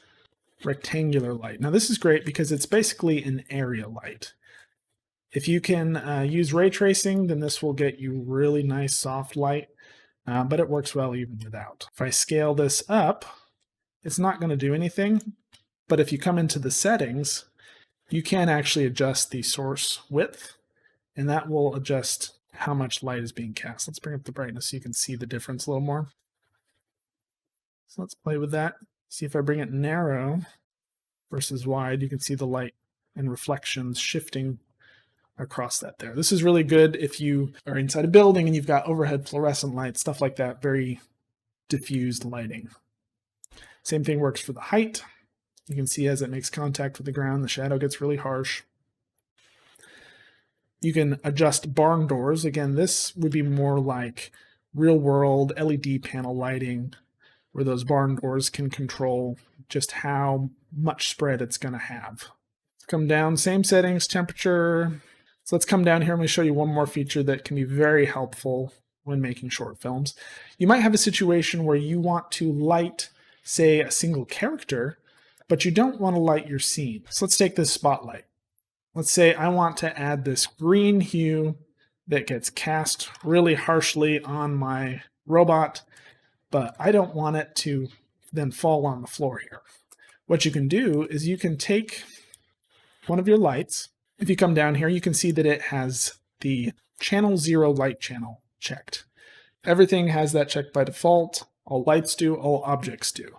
rectangular light. Now this is great because it's basically an area light. If you can use ray tracing, then this will get you really nice soft light, but it works well even without. If I scale this up, it's not going to do anything, but if you come into the settings, you can actually adjust the source width, and that will adjust how much light is being cast. Let's bring up the brightness so you can see the difference a little more. So let's play with that. See if I bring it narrow versus wide, you can see the light and reflections shifting across that there. This is really good if you are inside a building and you've got overhead fluorescent lights, stuff like that, very diffused lighting. Same thing works for the height. You can see as it makes contact with the ground, the shadow gets really harsh. You can adjust barn doors. Again, this would be more like real world LED panel lighting, where those barn doors can control just how much spread it's going to have. Let's come down, same settings, temperature. So let's come down here and let me show you one more feature that can be very helpful when making short films. You might have a situation where you want to light, say, a single character, but you don't want to light your scene. So let's take this spotlight. Let's say I want to add this green hue that gets cast really harshly on my robot, but I don't want it to then fall on the floor here. What you can do is you can take one of your lights. If you come down here, you can see that it has the channel 0 light channel checked. Everything has that checked by default. All lights do, all objects do.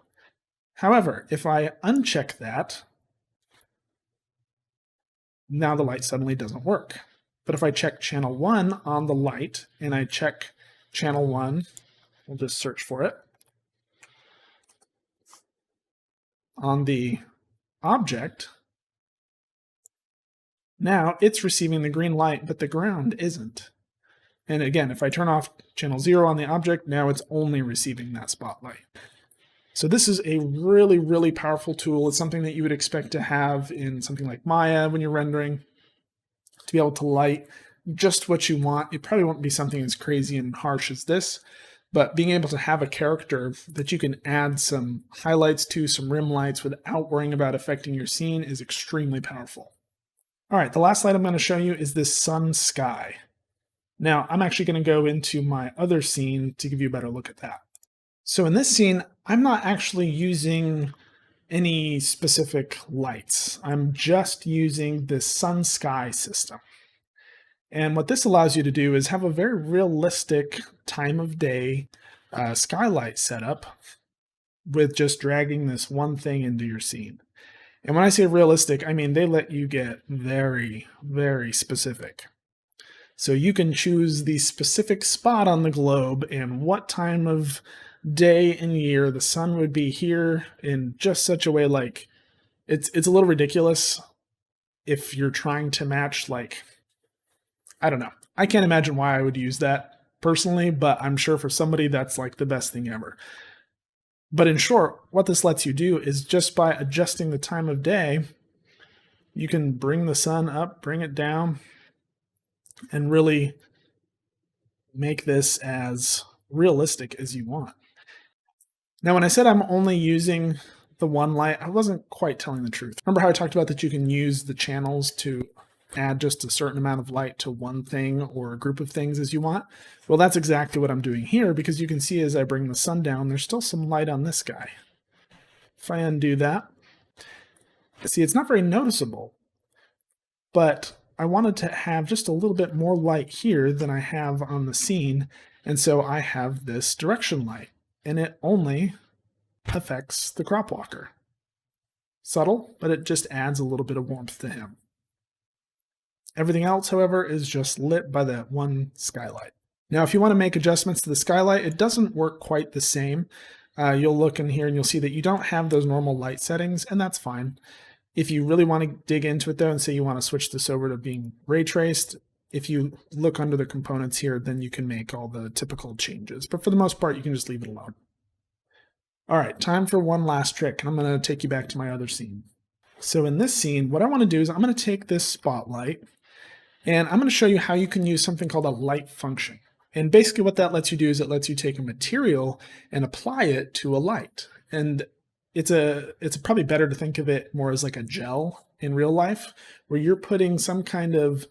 However, if I uncheck that, now the light suddenly doesn't work. But if I check channel 1 on the light, and I check channel 1, we'll just search for it, on the object, now it's receiving the green light, but the ground isn't. And again, if I turn off channel 0 on the object, now it's only receiving that spotlight. So this is a really, really powerful tool. It's something that you would expect to have in something like Maya when you're rendering, to be able to light just what you want. It probably won't be something as crazy and harsh as this, but being able to have a character that you can add some highlights to, some rim lights, without worrying about affecting your scene is extremely powerful. All right, the last light I'm going to show you is this sun sky. Now, I'm actually going to go into my other scene to give you a better look at that. So in this scene, I'm not actually using any specific lights. I'm just using this sun sky system. And what this allows you to do is have a very realistic time of day skylight setup with just dragging this one thing into your scene. And when I say realistic, I mean they let you get very, very specific. So you can choose the specific spot on the globe and what time of day and year the sun would be here in just such a way, like it's a little ridiculous if you're trying to match, like, I don't know. I can't imagine why I would use that personally, but I'm sure for somebody that's like the best thing ever. But in short, what this lets you do is just by adjusting the time of day, you can bring the sun up, bring it down, and really make this as realistic as you want. Now, when I said I'm only using the one light, I wasn't quite telling the truth. Remember how I talked about that you can use the channels to add just a certain amount of light to one thing or a group of things as you want? Well, that's exactly what I'm doing here, because you can see as I bring the sun down, there's still some light on this guy. If I undo that, see, it's not very noticeable, but I wanted to have just a little bit more light here than I have on the scene, and so I have this direction light, and it only affects the crop walker. Subtle, but it just adds a little bit of warmth to him. Everything else, however, is just lit by that one skylight. Now, if you want to make adjustments to the skylight, it doesn't work quite the same. You'll look in here and you'll see that you don't have those normal light settings, and that's fine. If you really want to dig into it though and say you want to switch this over to being ray traced, if you look under the components here, then you can make all the typical changes. But for the most part, you can just leave it alone. All right, time for one last trick, and I'm going to take you back to my other scene. So in this scene, what I want to do is I'm going to take this spotlight, and I'm going to show you how you can use something called a light function. And basically what that lets you do is it lets you take a material and apply it to a light. And it's probably better to think of it more as like a gel in real life, where you're putting some kind of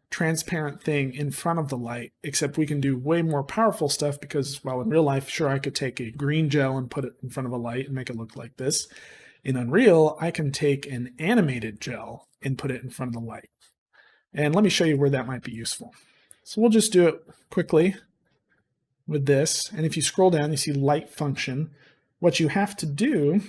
transparent thing in front of the light, except we can do way more powerful stuff, because while in real life, sure, I could take a green gel and put it in front of a light and make it look like this. In Unreal, I can take an animated gel and put it in front of the light. And let me show you where that might be useful. So we'll just do it quickly with this. And if you scroll down, you see light function. What you have to do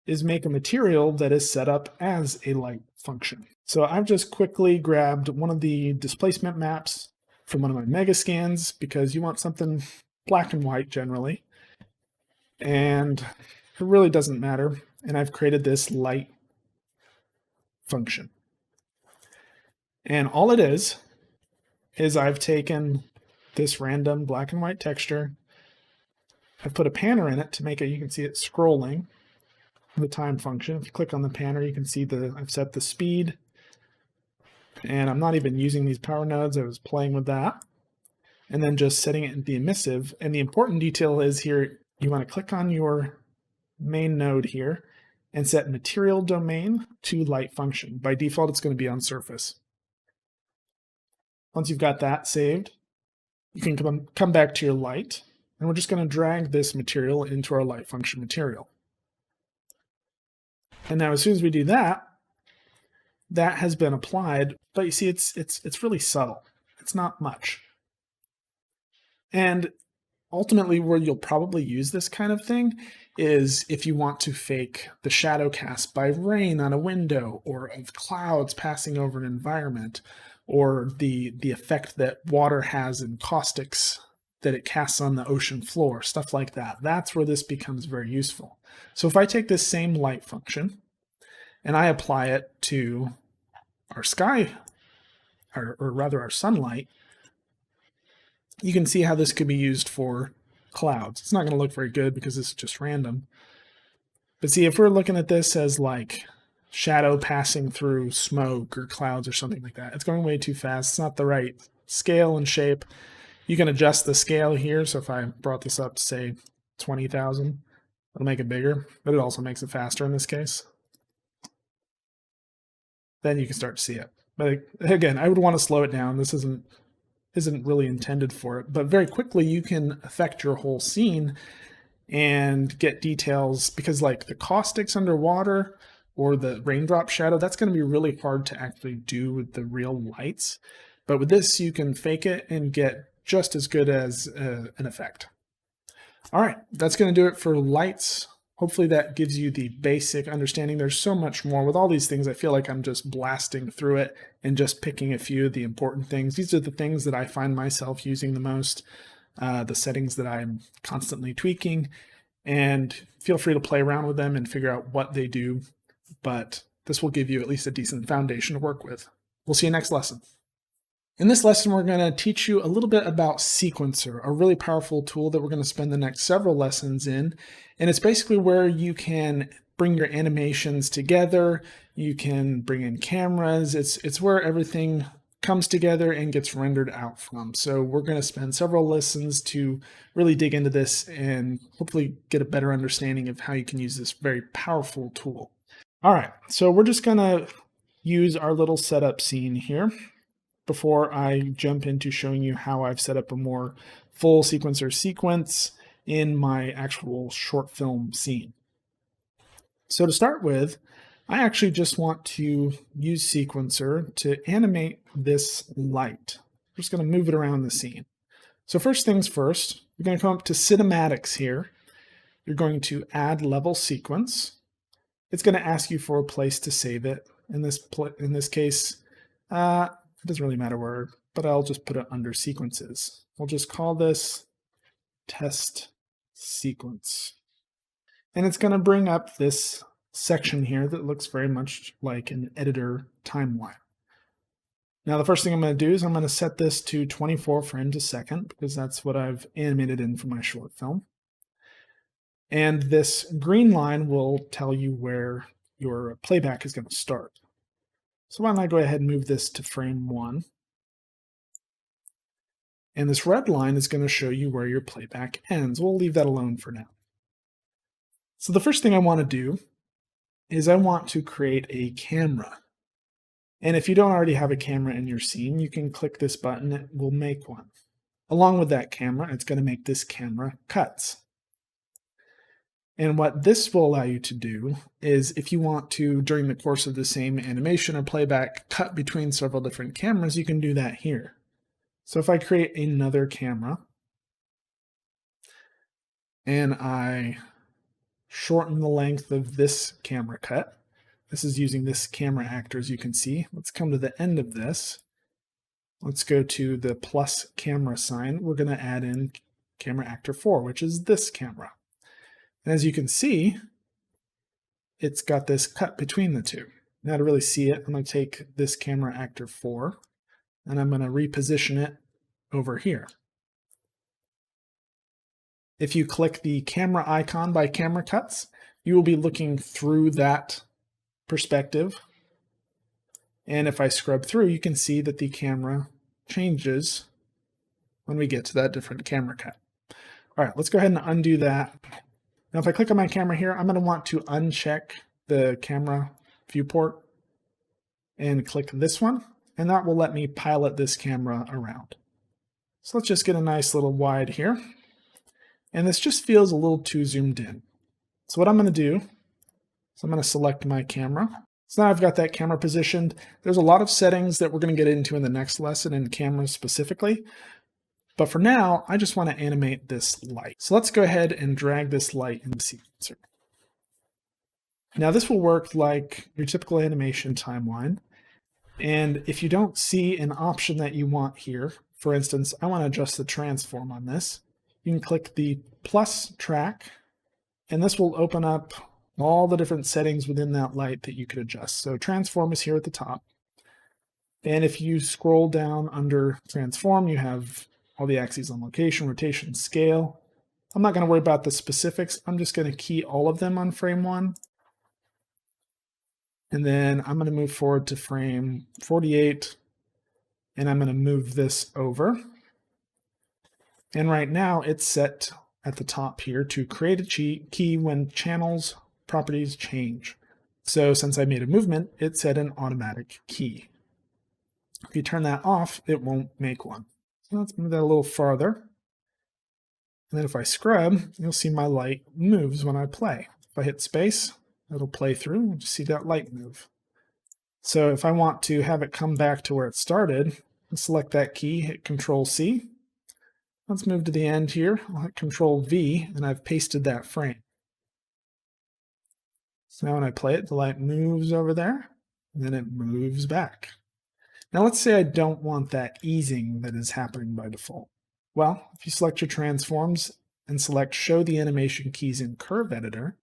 is make a material that is set up as a light function. So I've just quickly grabbed one of the displacement maps from one of my Megascans, because you want something black and white generally. And it really doesn't matter. And I've created this light function. And all it is I've taken this random black and white texture. I've put a panner in it to make it, you can see it scrolling, the time function. If you click on the panner, you can see I've set the speed. And I'm not even using these power nodes. I was playing with that. And then just setting it in the emissive. And the important detail is here, you want to click on your main node here and set material domain to light function. By default, it's going to be on surface. Once you've got that saved, you can come back to your light, and we're just going to drag this material into our light function material. And now as soon as we do that, that has been applied, but you see it's really subtle. It's not much. And ultimately, where you'll probably use this kind of thing is if you want to fake the shadow cast by rain on a window, or of clouds passing over an environment, or the effect that water has in caustics that it casts on the ocean floor, stuff like that. That's where this becomes very useful. So if I take this same light function and I apply it to our sky, or rather our sunlight, you can see how this could be used for clouds. It's not going to look very good because this is just random. But see, if we're looking at this as like shadow passing through smoke or clouds or something like that, it's going way too fast. It's not the right scale and shape. You can adjust the scale here. So if I brought this up to say 20,000, it'll make it bigger, but it also makes it faster in this case. Then you can start to see it. But again, I would want to slow it down. This isn't really intended for it, but very quickly you can affect your whole scene and get details, because like the caustics underwater or the raindrop shadow, that's going to be really hard to actually do with the real lights. But with this, you can fake it and get just as good as an effect. All right, that's going to do it for lights. Hopefully that gives you the basic understanding. There's so much more. With all these things, I feel like I'm just blasting through it and just picking a few of the important things. These are the things that I find myself using the most, the settings that I'm constantly tweaking, and feel free to play around with them and figure out what they do. But this will give you at least a decent foundation to work with. We'll see you next lesson. In this lesson, we're going to teach you a little bit about Sequencer, a really powerful tool that we're going to spend the next several lessons in. And it's basically where you can bring your animations together. You can bring in cameras. It's where everything comes together and gets rendered out from. So we're going to spend several lessons to really dig into this and hopefully get a better understanding of how you can use this very powerful tool. All right, so we're just going to use our little setup scene here before I jump into showing you how I've set up a more full Sequencer sequence in my actual short film scene. So to start with, I actually just want to use Sequencer to animate this light. I'm just going to move it around the scene. So first things first, you're going to come up to Cinematics here. You're going to add level sequence. It's going to ask you for a place to save it. In this case, it doesn't really matter where, but I'll just put it under sequences. We'll just call this test sequence. And it's going to bring up this section here that looks very much like an editor timeline. Now, the first thing I'm going to do is I'm going to set this to 24 frames a second because that's what I've animated in for my short film. And this green line will tell you where your playback is going to start. So why don't I go ahead and move this to frame 1. And this red line is going to show you where your playback ends. We'll leave that alone for now. So the first thing I want to do is I want to create a camera. And if you don't already have a camera in your scene, you can click this button, it will make one. Along with that camera, it's going to make this camera cuts. And what this will allow you to do is if you want to, during the course of the same animation or playback, cut between several different cameras, you can do that here. So if I create another camera and I shorten the length of this camera cut, this is using this camera actor, as you can see. Let's come to the end of this. Let's go to the plus camera sign. We're going to add in camera actor 4, which is this camera. And as you can see, it's got this cut between the two. Now to really see it, I'm going to take this camera actor 4 and I'm going to reposition it over here. If you click the camera icon by camera cuts, you will be looking through that perspective. And if I scrub through, you can see that the camera changes when we get to that different camera cut. All right, let's go ahead and undo that. Now, if I click on my camera here, I'm going to want to uncheck the camera viewport and click this one, and that will let me pilot this camera around. So let's just get a nice little wide here. And this just feels a little too zoomed in. So what I'm going to do is I'm going to select my camera. So now I've got that camera positioned. There's a lot of settings that we're going to get into in the next lesson in cameras specifically. But for now, I just want to animate this light. So let's go ahead and drag this light in the sequencer. Now this will work like your typical animation timeline. And if you don't see an option that you want here, for instance, I want to adjust the transform on this, you can click the plus track, and this will open up all the different settings within that light that you could adjust. So transform is here at the top. And if you scroll down under transform, you have all the axes on location, rotation, scale. I'm not going to worry about the specifics. I'm just going to key all of them on frame 1. And then I'm going to move forward to frame 48, and I'm going to move this over. And right now it's set at the top here to create a key when channels properties change. So since I made a movement, it set an automatic key. If you turn that off, it won't make one. So let's move that a little farther. And then if I scrub, you'll see my light moves when I play. If I hit space, it'll play through and just see that light move. So if I want to have it come back to where it started, I'll select that key, hit Control C. Let's move to the end here. I'll hit Control V, and I've pasted that frame. So now when I play it, the light moves over there, and then it moves back. Now let's say I don't want that easing that is happening by default. Well, if you select your transforms and select Show the Animation Keys in Curve Editor,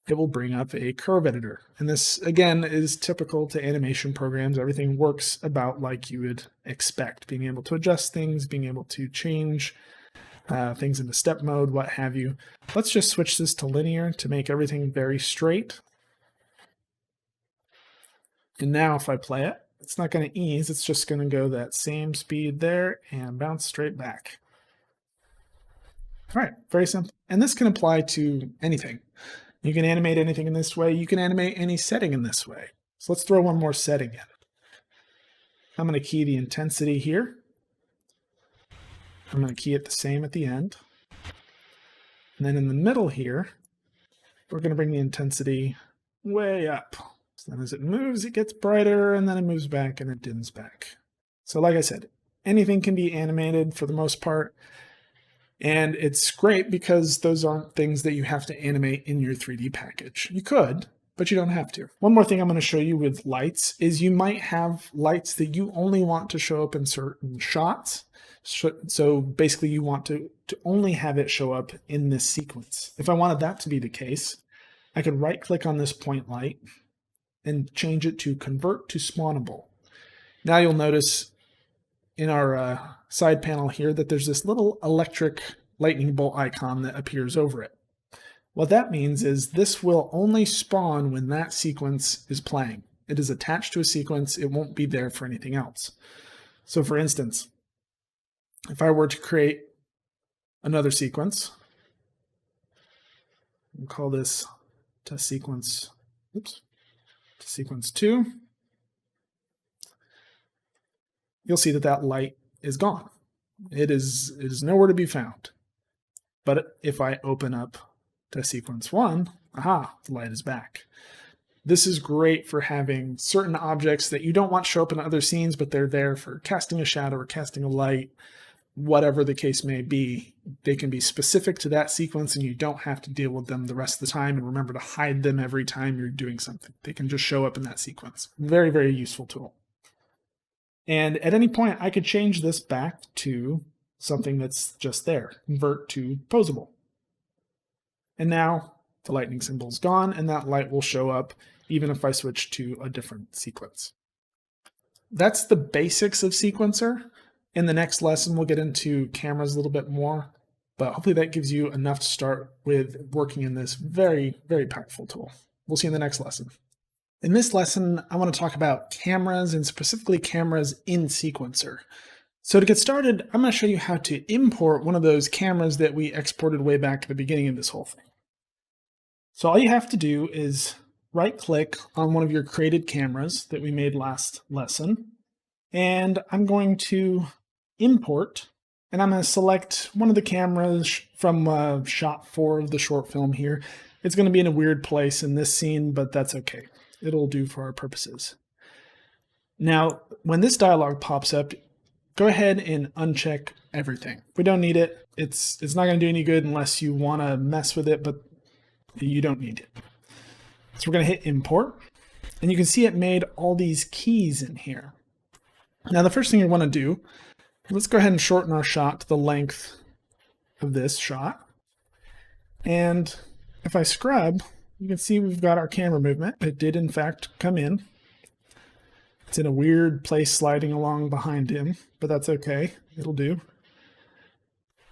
it will bring up a curve editor. And this, again, is typical to animation programs. Everything works about like you would expect, being able to adjust things, being able to change things into step mode, what have you. Let's just switch this to linear to make everything very straight. And now if I play it, it's not going to ease, it's just going to go that same speed there and bounce straight back. All right, very simple. And this can apply to anything. You can animate anything in this way. You can animate any setting in this way. So let's throw one more setting in. I'm going to key the intensity here. I'm going to key it the same at the end. And then in the middle here, we're going to bring the intensity way up. So then as it moves, it gets brighter, and then it moves back and it dims back. So like I said, anything can be animated for the most part. And it's great because those aren't things that you have to animate in your 3D package. You could, but you don't have to. One more thing I'm going to show you with lights is you might have lights that you only want to show up in certain shots. So basically you want to only have it show up in this sequence. If I wanted that to be the case, I could right click on this point light and change it to Convert to Spawnable. Now you'll notice in our side panel here that there's this little electric lightning bolt icon that appears over it. What that means is this will only spawn when that sequence is playing. It is attached to a sequence. It won't be there for anything else. So for instance, if I were to create another sequence, we'll call this test sequence, sequence 2. You'll see that that light is gone. It is nowhere to be found. But if I open up to sequence 1, aha, the light is back. This is great for having certain objects that you don't want to show up in other scenes, but they're there for casting a shadow or casting a light, whatever the case may be. They can be specific to that sequence and you don't have to deal with them the rest of the time and remember to hide them every time you're doing something. They can just show up in that sequence. Very, very useful tool. And at any point, I could change this back to something that's just there, convert to posable. And now the lightning symbol is gone, and that light will show up even if I switch to a different sequence. That's the basics of Sequencer. In the next lesson, we'll get into cameras a little bit more, but hopefully that gives you enough to start with working in this very, very powerful tool. We'll see you in the next lesson. In this lesson, I want to talk about cameras and specifically cameras in Sequencer. So to get started, I'm going to show you how to import one of those cameras that we exported way back at the beginning of this whole thing. So all you have to do is right-click on one of your created cameras that we made last lesson, and I'm going to import, and I'm going to select one of the cameras from shot 4 of the short film here. It's going to be in a weird place in this scene, but that's okay. It'll do for our purposes. Now, when this dialog pops up, go ahead and uncheck everything. If we don't need it, it's not going to do any good unless you want to mess with it, but you don't need it. So we're going to hit import, and you can see it made all these keys in here. Now the first thing you want to do, let's go ahead and shorten our shot to the length of this shot. And if I scrub, you can see we've got our camera movement. It did in fact come in. It's in a weird place sliding along behind him, but that's okay. It'll do.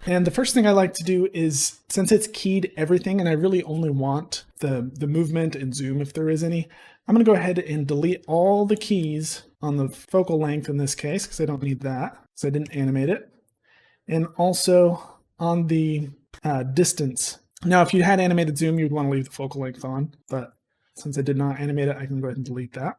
And the first thing I like to do is, since it's keyed everything and I really only want the movement and zoom if there is any, I'm going to go ahead and delete all the keys on the focal length in this case, because I don't need that, so I didn't animate it. And also on the distance. Now, if you had animated zoom, you'd want to leave the focal length on, but since I did not animate it, I can go ahead and delete that.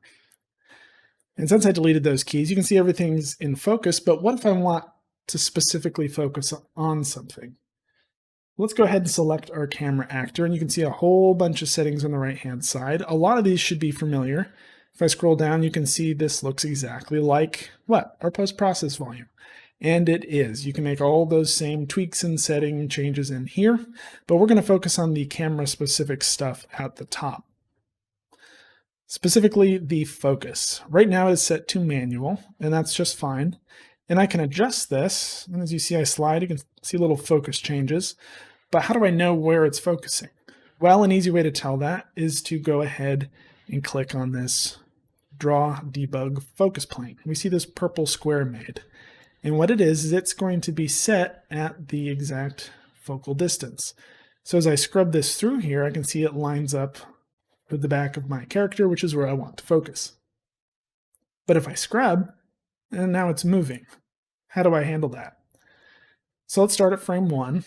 And since I deleted those keys, you can see everything's in focus, but what if I want to specifically focus on something? Let's go ahead and select our camera actor, and you can see a whole bunch of settings on the right-hand side. A lot of these should be familiar. If I scroll down, you can see this looks exactly like what? Our post-process volume. And it is. You can make all those same tweaks and setting changes in here, but we're going to focus on the camera-specific stuff at the top. Specifically, the focus. Right now it's set to manual, and that's just fine. And I can adjust this, and as you see I slide, you can see little focus changes. But how do I know where it's focusing? Well, an easy way to tell that is to go ahead and click on this Draw Debug Focus Plane. We see this purple square made. And what it is it's going to be set at the exact focal distance. So as I scrub this through here, I can see it lines up with the back of my character, which is where I want to focus. But if I scrub, and now it's moving. How do I handle that? So let's start at frame 1.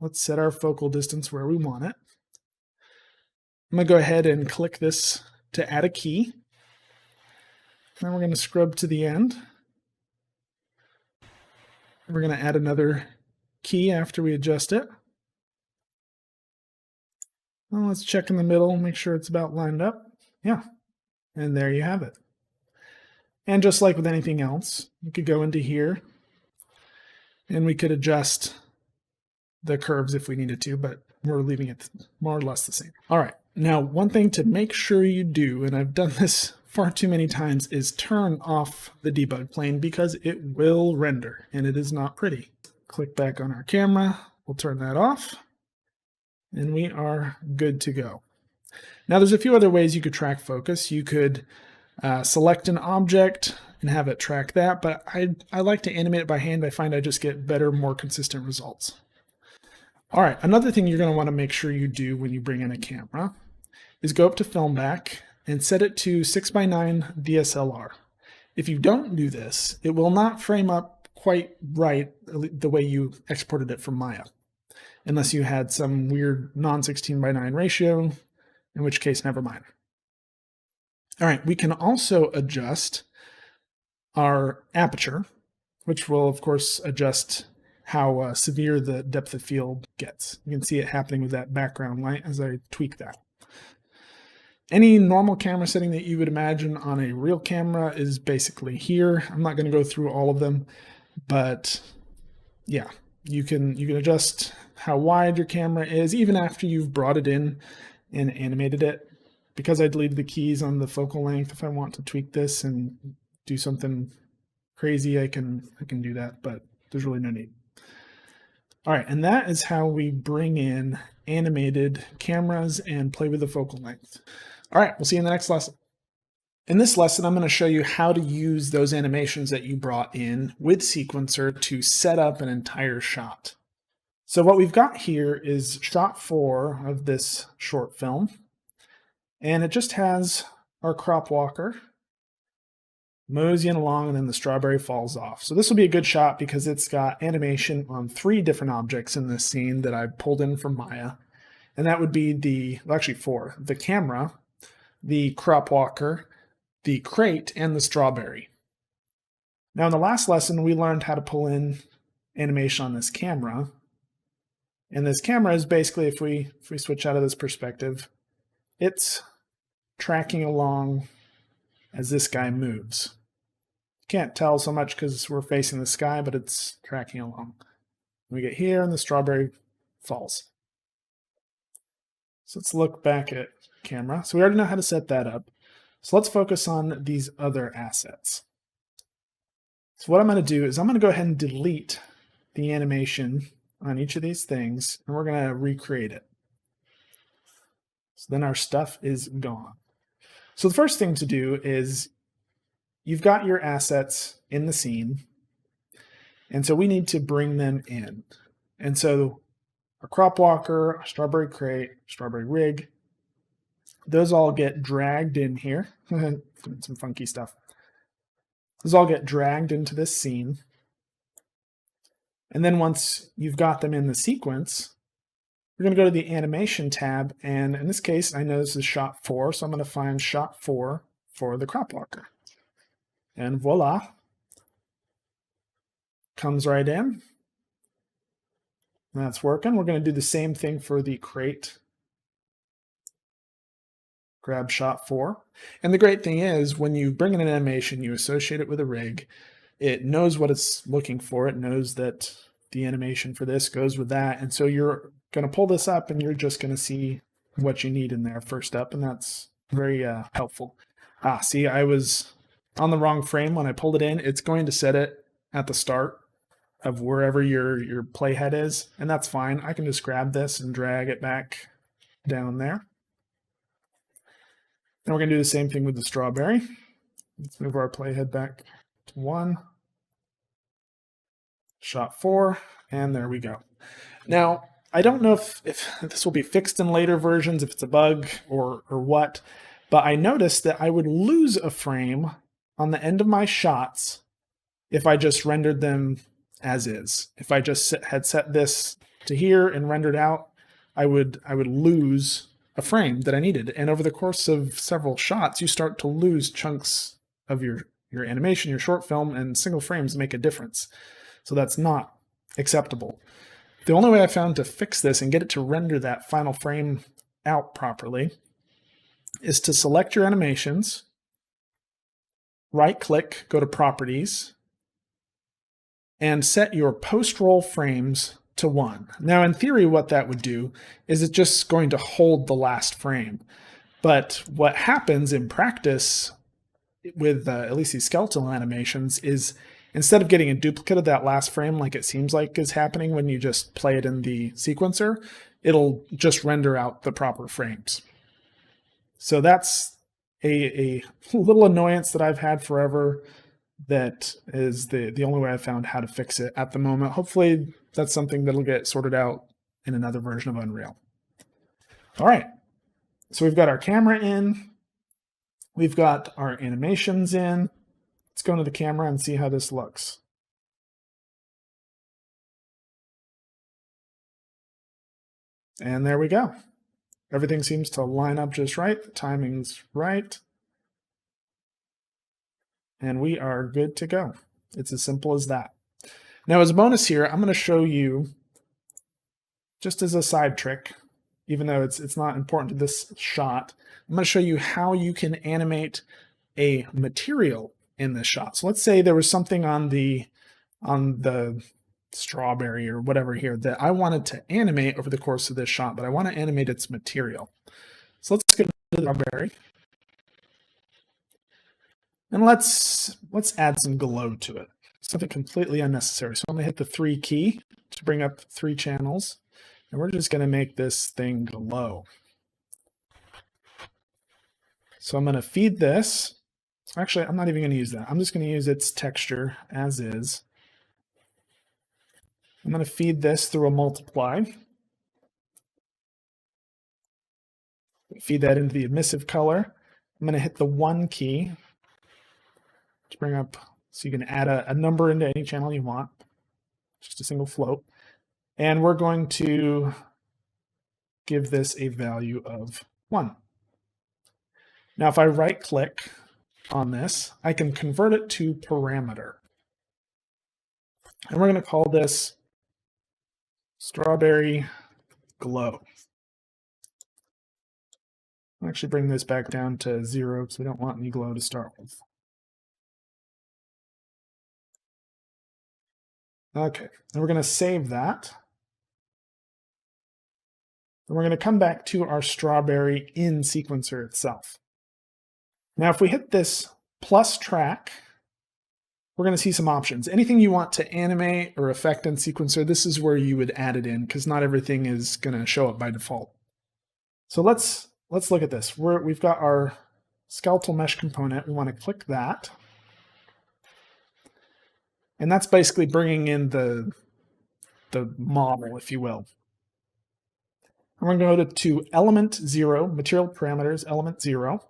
Let's set our focal distance where we want it. I'm going to go ahead and click this to add a key. Then we're going to scrub to the end. We're going to add another key after we adjust it. Well, let's check in the middle, make sure it's about lined up. Yeah, and there you have it. And just like with anything else, we could go into here and we could adjust the curves if we needed to, but we're leaving it more or less the same. All right, now one thing to make sure you do, and I've done this far too many times, is turn off the debug plane because it will render and it is not pretty. Click back on our camera, we'll turn that off, and we are good to go. Now there's a few other ways you could track focus. You could select an object and have it track that, but I like to animate it by hand. I find I just get better, more consistent results. All right, another thing you're going to want to make sure you do when you bring in a camera is go up to Filmmaking and set it to 6:9 DSLR. If you don't do this, it will not frame up quite right the way you exported it from Maya, unless you had some weird non-16:9 ratio, in which case, never mind. All right, we can also adjust our aperture, which will, of course, adjust how severe the depth of field gets. You can see it happening with that background light as I tweak that. Any normal camera setting that you would imagine on a real camera is basically here. I'm not going to go through all of them, but yeah, you can adjust how wide your camera is even after you've brought it in and animated it. Because I deleted the keys on the focal length, if I want to tweak this and do something crazy, I can do that, but there's really no need. All right, and that is how we bring in animated cameras and play with the focal length. All right, we'll see you in the next lesson. In this lesson, I'm going to show you how to use those animations that you brought in with Sequencer to set up an entire shot. So what we've got here is shot 4 of this short film. And it just has our crop walker moseying along, and then the strawberry falls off. So this will be a good shot because it's got animation on 3 different objects in this scene that I pulled in from Maya. And that would be actually 4, the camera, the crop walker, the crate, and the strawberry. Now in the last lesson, we learned how to pull in animation on this camera. And this camera is basically, if we switch out of this perspective, it's tracking along as this guy moves. Can't tell so much because we're facing the sky, but it's tracking along. We get here and the strawberry falls. So let's look back at camera. So we already know how to set that up. So let's focus on these other assets. So what I'm going to do is I'm going to go ahead and delete the animation on each of these things, and we're going to recreate it. So then our stuff is gone. So the first thing to do is you've got your assets in the scene, and so we need to bring them in. And so our crop walker, our strawberry crate, strawberry rig, those all get dragged in here. Some funky stuff. Those all get dragged into this scene. And then once you've got them in the sequence, we're going to go to the animation tab. And in this case, I know this is shot 4, so I'm going to find shot 4 for the crop walker. And voila, comes right in. That's working. We're going to do the same thing for the crate. Grab shot 4. And the great thing is when you bring in an animation, you associate it with a rig. It knows what it's looking for. It knows that the animation for this goes with that. And so you're going to pull this up and you're just going to see what you need in there first up. And that's very helpful. See, I was on the wrong frame when I pulled it in. It's going to set it at the start of wherever your playhead is. And that's fine. I can just grab this and drag it back down there. And we're going to do the same thing with the strawberry. Let's move our playhead back to 1. Shot 4, and there we go. Now, I don't know if this will be fixed in later versions, if it's a bug or what, but I noticed that I would lose a frame on the end of my shots if I just rendered them as is. If I just had set this to here and rendered out, I would lose a frame that I needed. And over the course of several shots, you start to lose chunks of your animation, your short film, and single frames make a difference. So that's not acceptable. The only way I found to fix this and get it to render that final frame out properly is to select your animations, right-click, go to Properties, and set your post-roll frames to 1. Now, in theory, what that would do is it's just going to hold the last frame. But what happens in practice with at least these skeletal animations is instead of getting a duplicate of that last frame like it seems like is happening when you just play it in the sequencer, it'll just render out the proper frames. So that's a little annoyance that I've had forever. That is the only way I found how to fix it at the moment. Hopefully that's something that'll get sorted out in another version of Unreal. All right, so we've got our camera in. We've got our animations in. Let's go into the camera and see how this looks. And there we go. Everything seems to line up just right. The timing's right. And we are good to go. It's as simple as that. Now, as a bonus here, I'm going to show you, just as a side trick, even though it's not important to this shot, I'm going to show you how you can animate a material in this shot. So let's say there was something on the strawberry or whatever here that I wanted to animate over the course of this shot, but I want to animate its material. So let's go to the strawberry. And let's add some glow to it. Something completely unnecessary. So I'm going to hit the 3 key to bring up 3 channels. And we're just going to make this thing glow. So I'm going to feed this. Actually, I'm not even going to use that. I'm just going to use its texture as is. I'm going to feed this through a multiply. Feed that into the emissive color. I'm going to hit the 1 key to bring up, so you can add a number into any channel you want, just a single float. And we're going to give this a value of 1. Now, if I right-click on this, I can convert it to parameter. And we're going to call this strawberry glow. I'll actually bring this back down to 0 because we don't want any glow to start with. Okay, and we're going to save that. And we're going to come back to our strawberry in sequencer itself. Now, if we hit this plus track, we're going to see some options. Anything you want to animate or effect in sequencer, this is where you would add it in, because not everything is going to show up by default. So let's look at this. We've got our skeletal mesh component. We want to click that. And that's basically bringing in the model, if you will. And we're going to go to element 0, material parameters, element 0.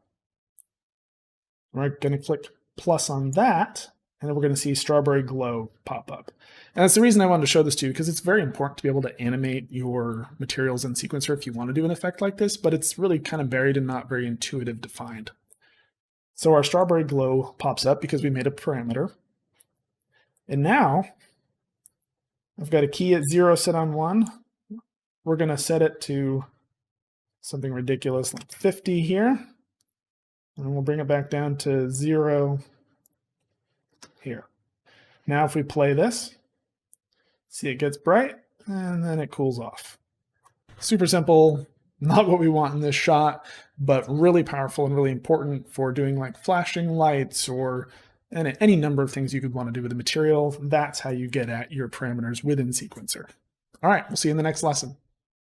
We're going to click plus on that, and then we're going to see strawberry glow pop up. And that's the reason I wanted to show this to you, because it's very important to be able to animate your materials in sequencer if you want to do an effect like this, but it's really kind of buried and not very intuitive to find. So our strawberry glow pops up because we made a parameter. And now I've got a key at 0 set on 1. We're going to set it to something ridiculous like 50 here. And we'll bring it back down to 0 here. Now if we play this, see it gets bright and then it cools off. Super simple, not what we want in this shot, but really powerful and really important for doing like flashing lights or any number of things you could want to do with the material. That's how you get at your parameters within sequencer. All right, we'll see you in the next lesson.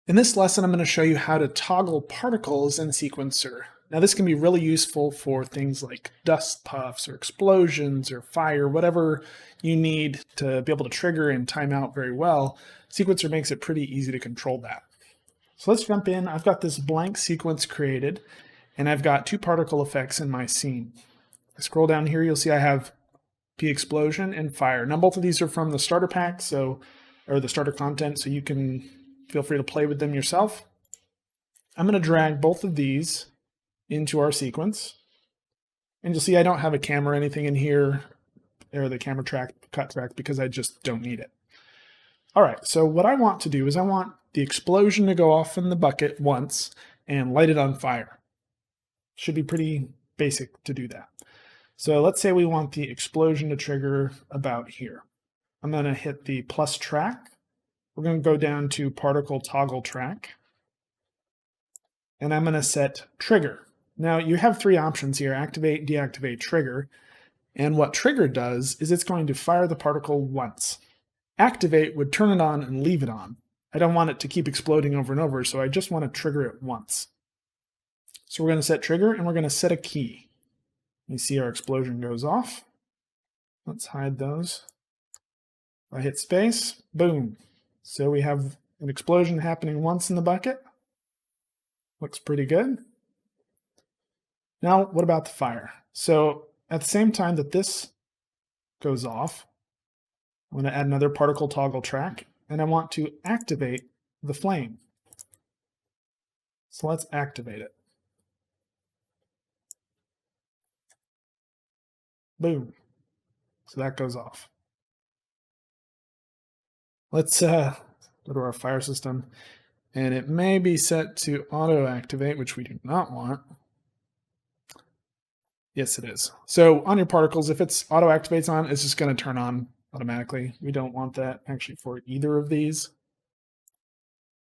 In this lesson, I'm going to show you how to toggle particles in sequencer. Now this can be really useful for things like dust puffs or explosions or fire, whatever you need to be able to trigger and time out very well. Sequencer makes it pretty easy to control that. So let's jump in. I've got this blank sequence created, and I've got 2 particle effects in my scene. I scroll down here, you'll see I have P explosion and fire. Now both of these are from the starter pack, or the starter content, so you can feel free to play with them yourself. I'm going to drag both of these into our sequence. And you'll see I don't have a camera or anything in here, or the camera track, cut track, because I just don't need it. All right, so what I want to do is I want the explosion to go off in the bucket once and light it on fire. Should be pretty basic to do that. So let's say we want the explosion to trigger about here. I'm going to hit the plus track. We're going to go down to particle toggle track. And I'm going to set trigger. Now you have 3 options here: activate, deactivate, trigger. And what trigger does is it's going to fire the particle once. Activate would turn it on and leave it on. I don't want it to keep exploding over and over, so I just want to trigger it once. So we're going to set trigger, and we're going to set a key. You see our explosion goes off. Let's hide those. If I hit space, boom. So we have an explosion happening once in the bucket. Looks pretty good. Now, what about the fire? So at the same time that this goes off, I'm going to add another particle toggle track, and I want to activate the flame. So let's activate it. Boom. So that goes off. Let's go to our fire system, and it may be set to auto activate, which we do not want. Yes, it is. So on your particles, if it's auto activates on, it's just going to turn on automatically. We don't want that actually for either of these.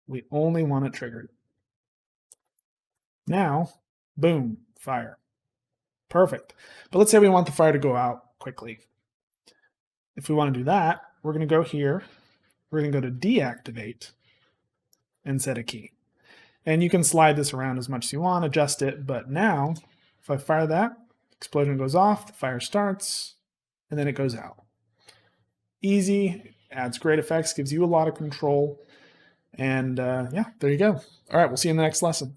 We only want it triggered. Now, boom, fire. Perfect. But let's say we want the fire to go out quickly. If we want to do that, we're going to go here. We're going to go to deactivate and set a key. And you can slide this around as much as you want, adjust it. But now, if I fire that, explosion goes off, the fire starts, and then it goes out. Easy, adds great effects, gives you a lot of control. And yeah, there you go. All right, we'll see you in the next lesson.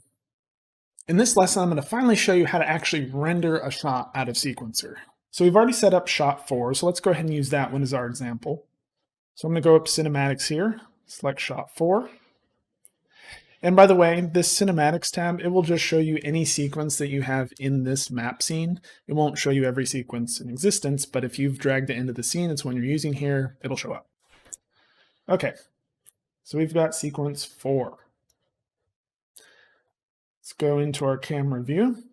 In this lesson, I'm going to finally show you how to actually render a shot out of sequencer. So we've already set up shot 4, so let's go ahead and use that one as our example. So I'm going to go up to cinematics here, select shot 4. And by the way, this cinematics tab, it will just show you any sequence that you have in this map scene. It won't show you every sequence in existence, but if you've dragged it into the scene, it's one you're using here, it'll show up. Okay, so we've got sequence 4. Let's go into our camera view.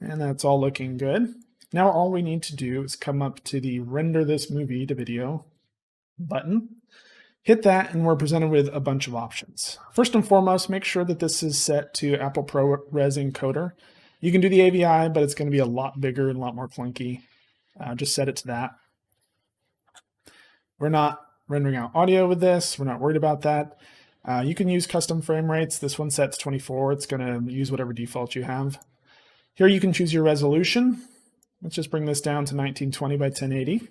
And that's all looking good. Now all we need to do is come up to the render this movie to video button, hit that, and we're presented with a bunch of options. First and foremost, make sure that this is set to Apple ProRes encoder. You can do the AVI, but it's going to be a lot bigger and a lot more clunky. Just set it to that. We're not rendering out audio with this. We're not worried about that. You can use custom frame rates. This one sets 24. It's going to use whatever default you have. Here you can choose your resolution. Let's just bring this down to 1920 by 1080.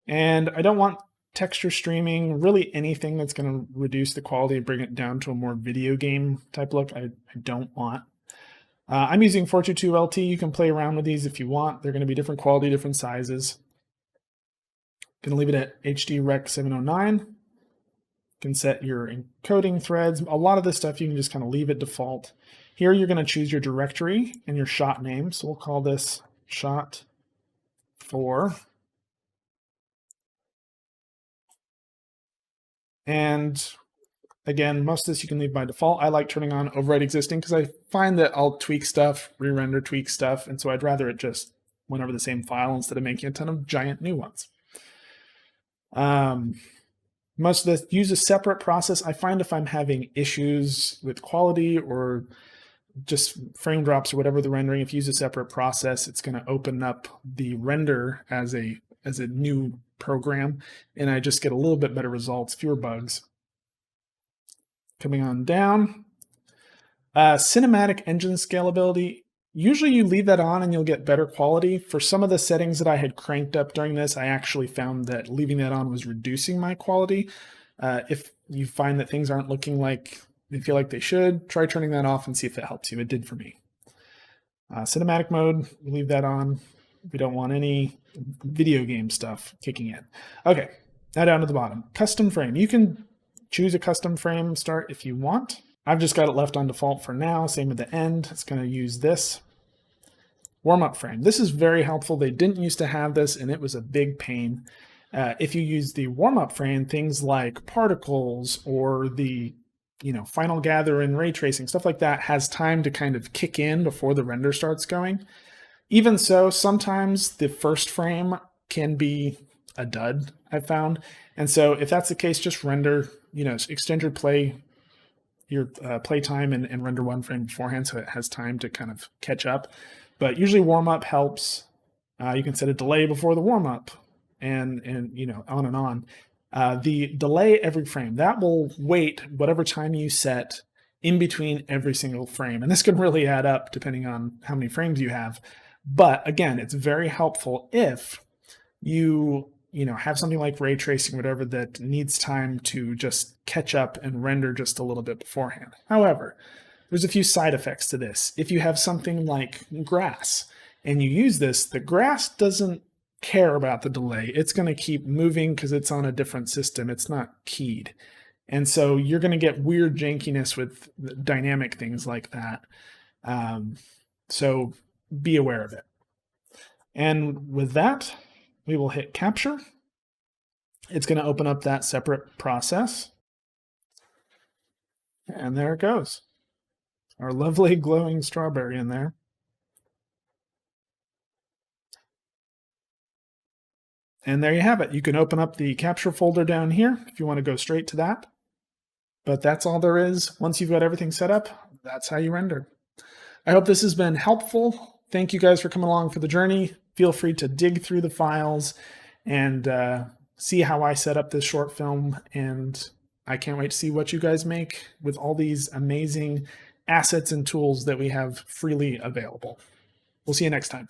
And I don't want texture streaming, really anything that's going to reduce the quality and bring it down to a more video game type look. I don't want. I'm using 422 LT. You can play around with these if you want. They're going to be different quality, different sizes. Going to leave it at HD Rec 709. You can set your encoding threads. A lot of this stuff you can just kind of leave it default. Here you're going to choose your directory and your shot name. So we'll call this shot 4. And again, most of this you can leave by default. I like turning on override existing because I find that I'll tweak stuff, re-render, tweak stuff. And so I'd rather it just went over the same file instead of making a ton of giant new ones. Most of this, use a separate process. I find if I'm having issues with quality or just frame drops or whatever the rendering, if you use a separate process, it's going to open up the render as a new program, and I just get a little bit better results, fewer bugs. Coming on down, cinematic engine scalability. Usually you leave that on and you'll get better quality. For some of the settings that I had cranked up during this, I actually found that leaving that on was reducing my quality. If you find that things aren't looking like they feel like they should, try turning that off and see if it helps you. It did for me. Cinematic mode, leave that on. We don't want any video game stuff kicking in. Okay, now down to the bottom. Custom frame. You can choose a custom frame start if you want. I've just got it left on default for now. Same with the end. It's going to use this. Warm-up frame. This is very helpful. They didn't used to have this, and it was a big pain. If you use the warm-up frame, things like particles or the final gather and ray tracing, stuff like that has time to kind of kick in before the render starts going. Even so, sometimes the first frame can be a dud, I've found. And so if that's the case, just render, extend your play time and render one frame beforehand so it has time to kind of catch up. But usually warm-up helps. You can set a delay before the warm-up and on and on. The delay every frame, that will wait whatever time you set in between every single frame. And this can really add up depending on how many frames you have. But again, it's very helpful if you have something like ray tracing, whatever, that needs time to just catch up and render just a little bit beforehand. However, there's a few side effects to this. If you have something like grass and you use this, the grass doesn't care about the delay. It's going to keep moving because it's on a different system. It's not keyed. And so you're going to get weird jankiness with dynamic things like that. So be aware of it. And with that, we will hit capture. It's going to open up that separate process. And there it goes. Our lovely glowing strawberry in there. And there you have it. You can open up the capture folder down here if you want to go straight to that. But that's all there is. Once you've got everything set up, that's how you render. I hope this has been helpful. Thank you guys for coming along for the journey. Feel free to dig through the files and see how I set up this short film. And I can't wait to see what you guys make with all these amazing assets and tools that we have freely available. We'll see you next time.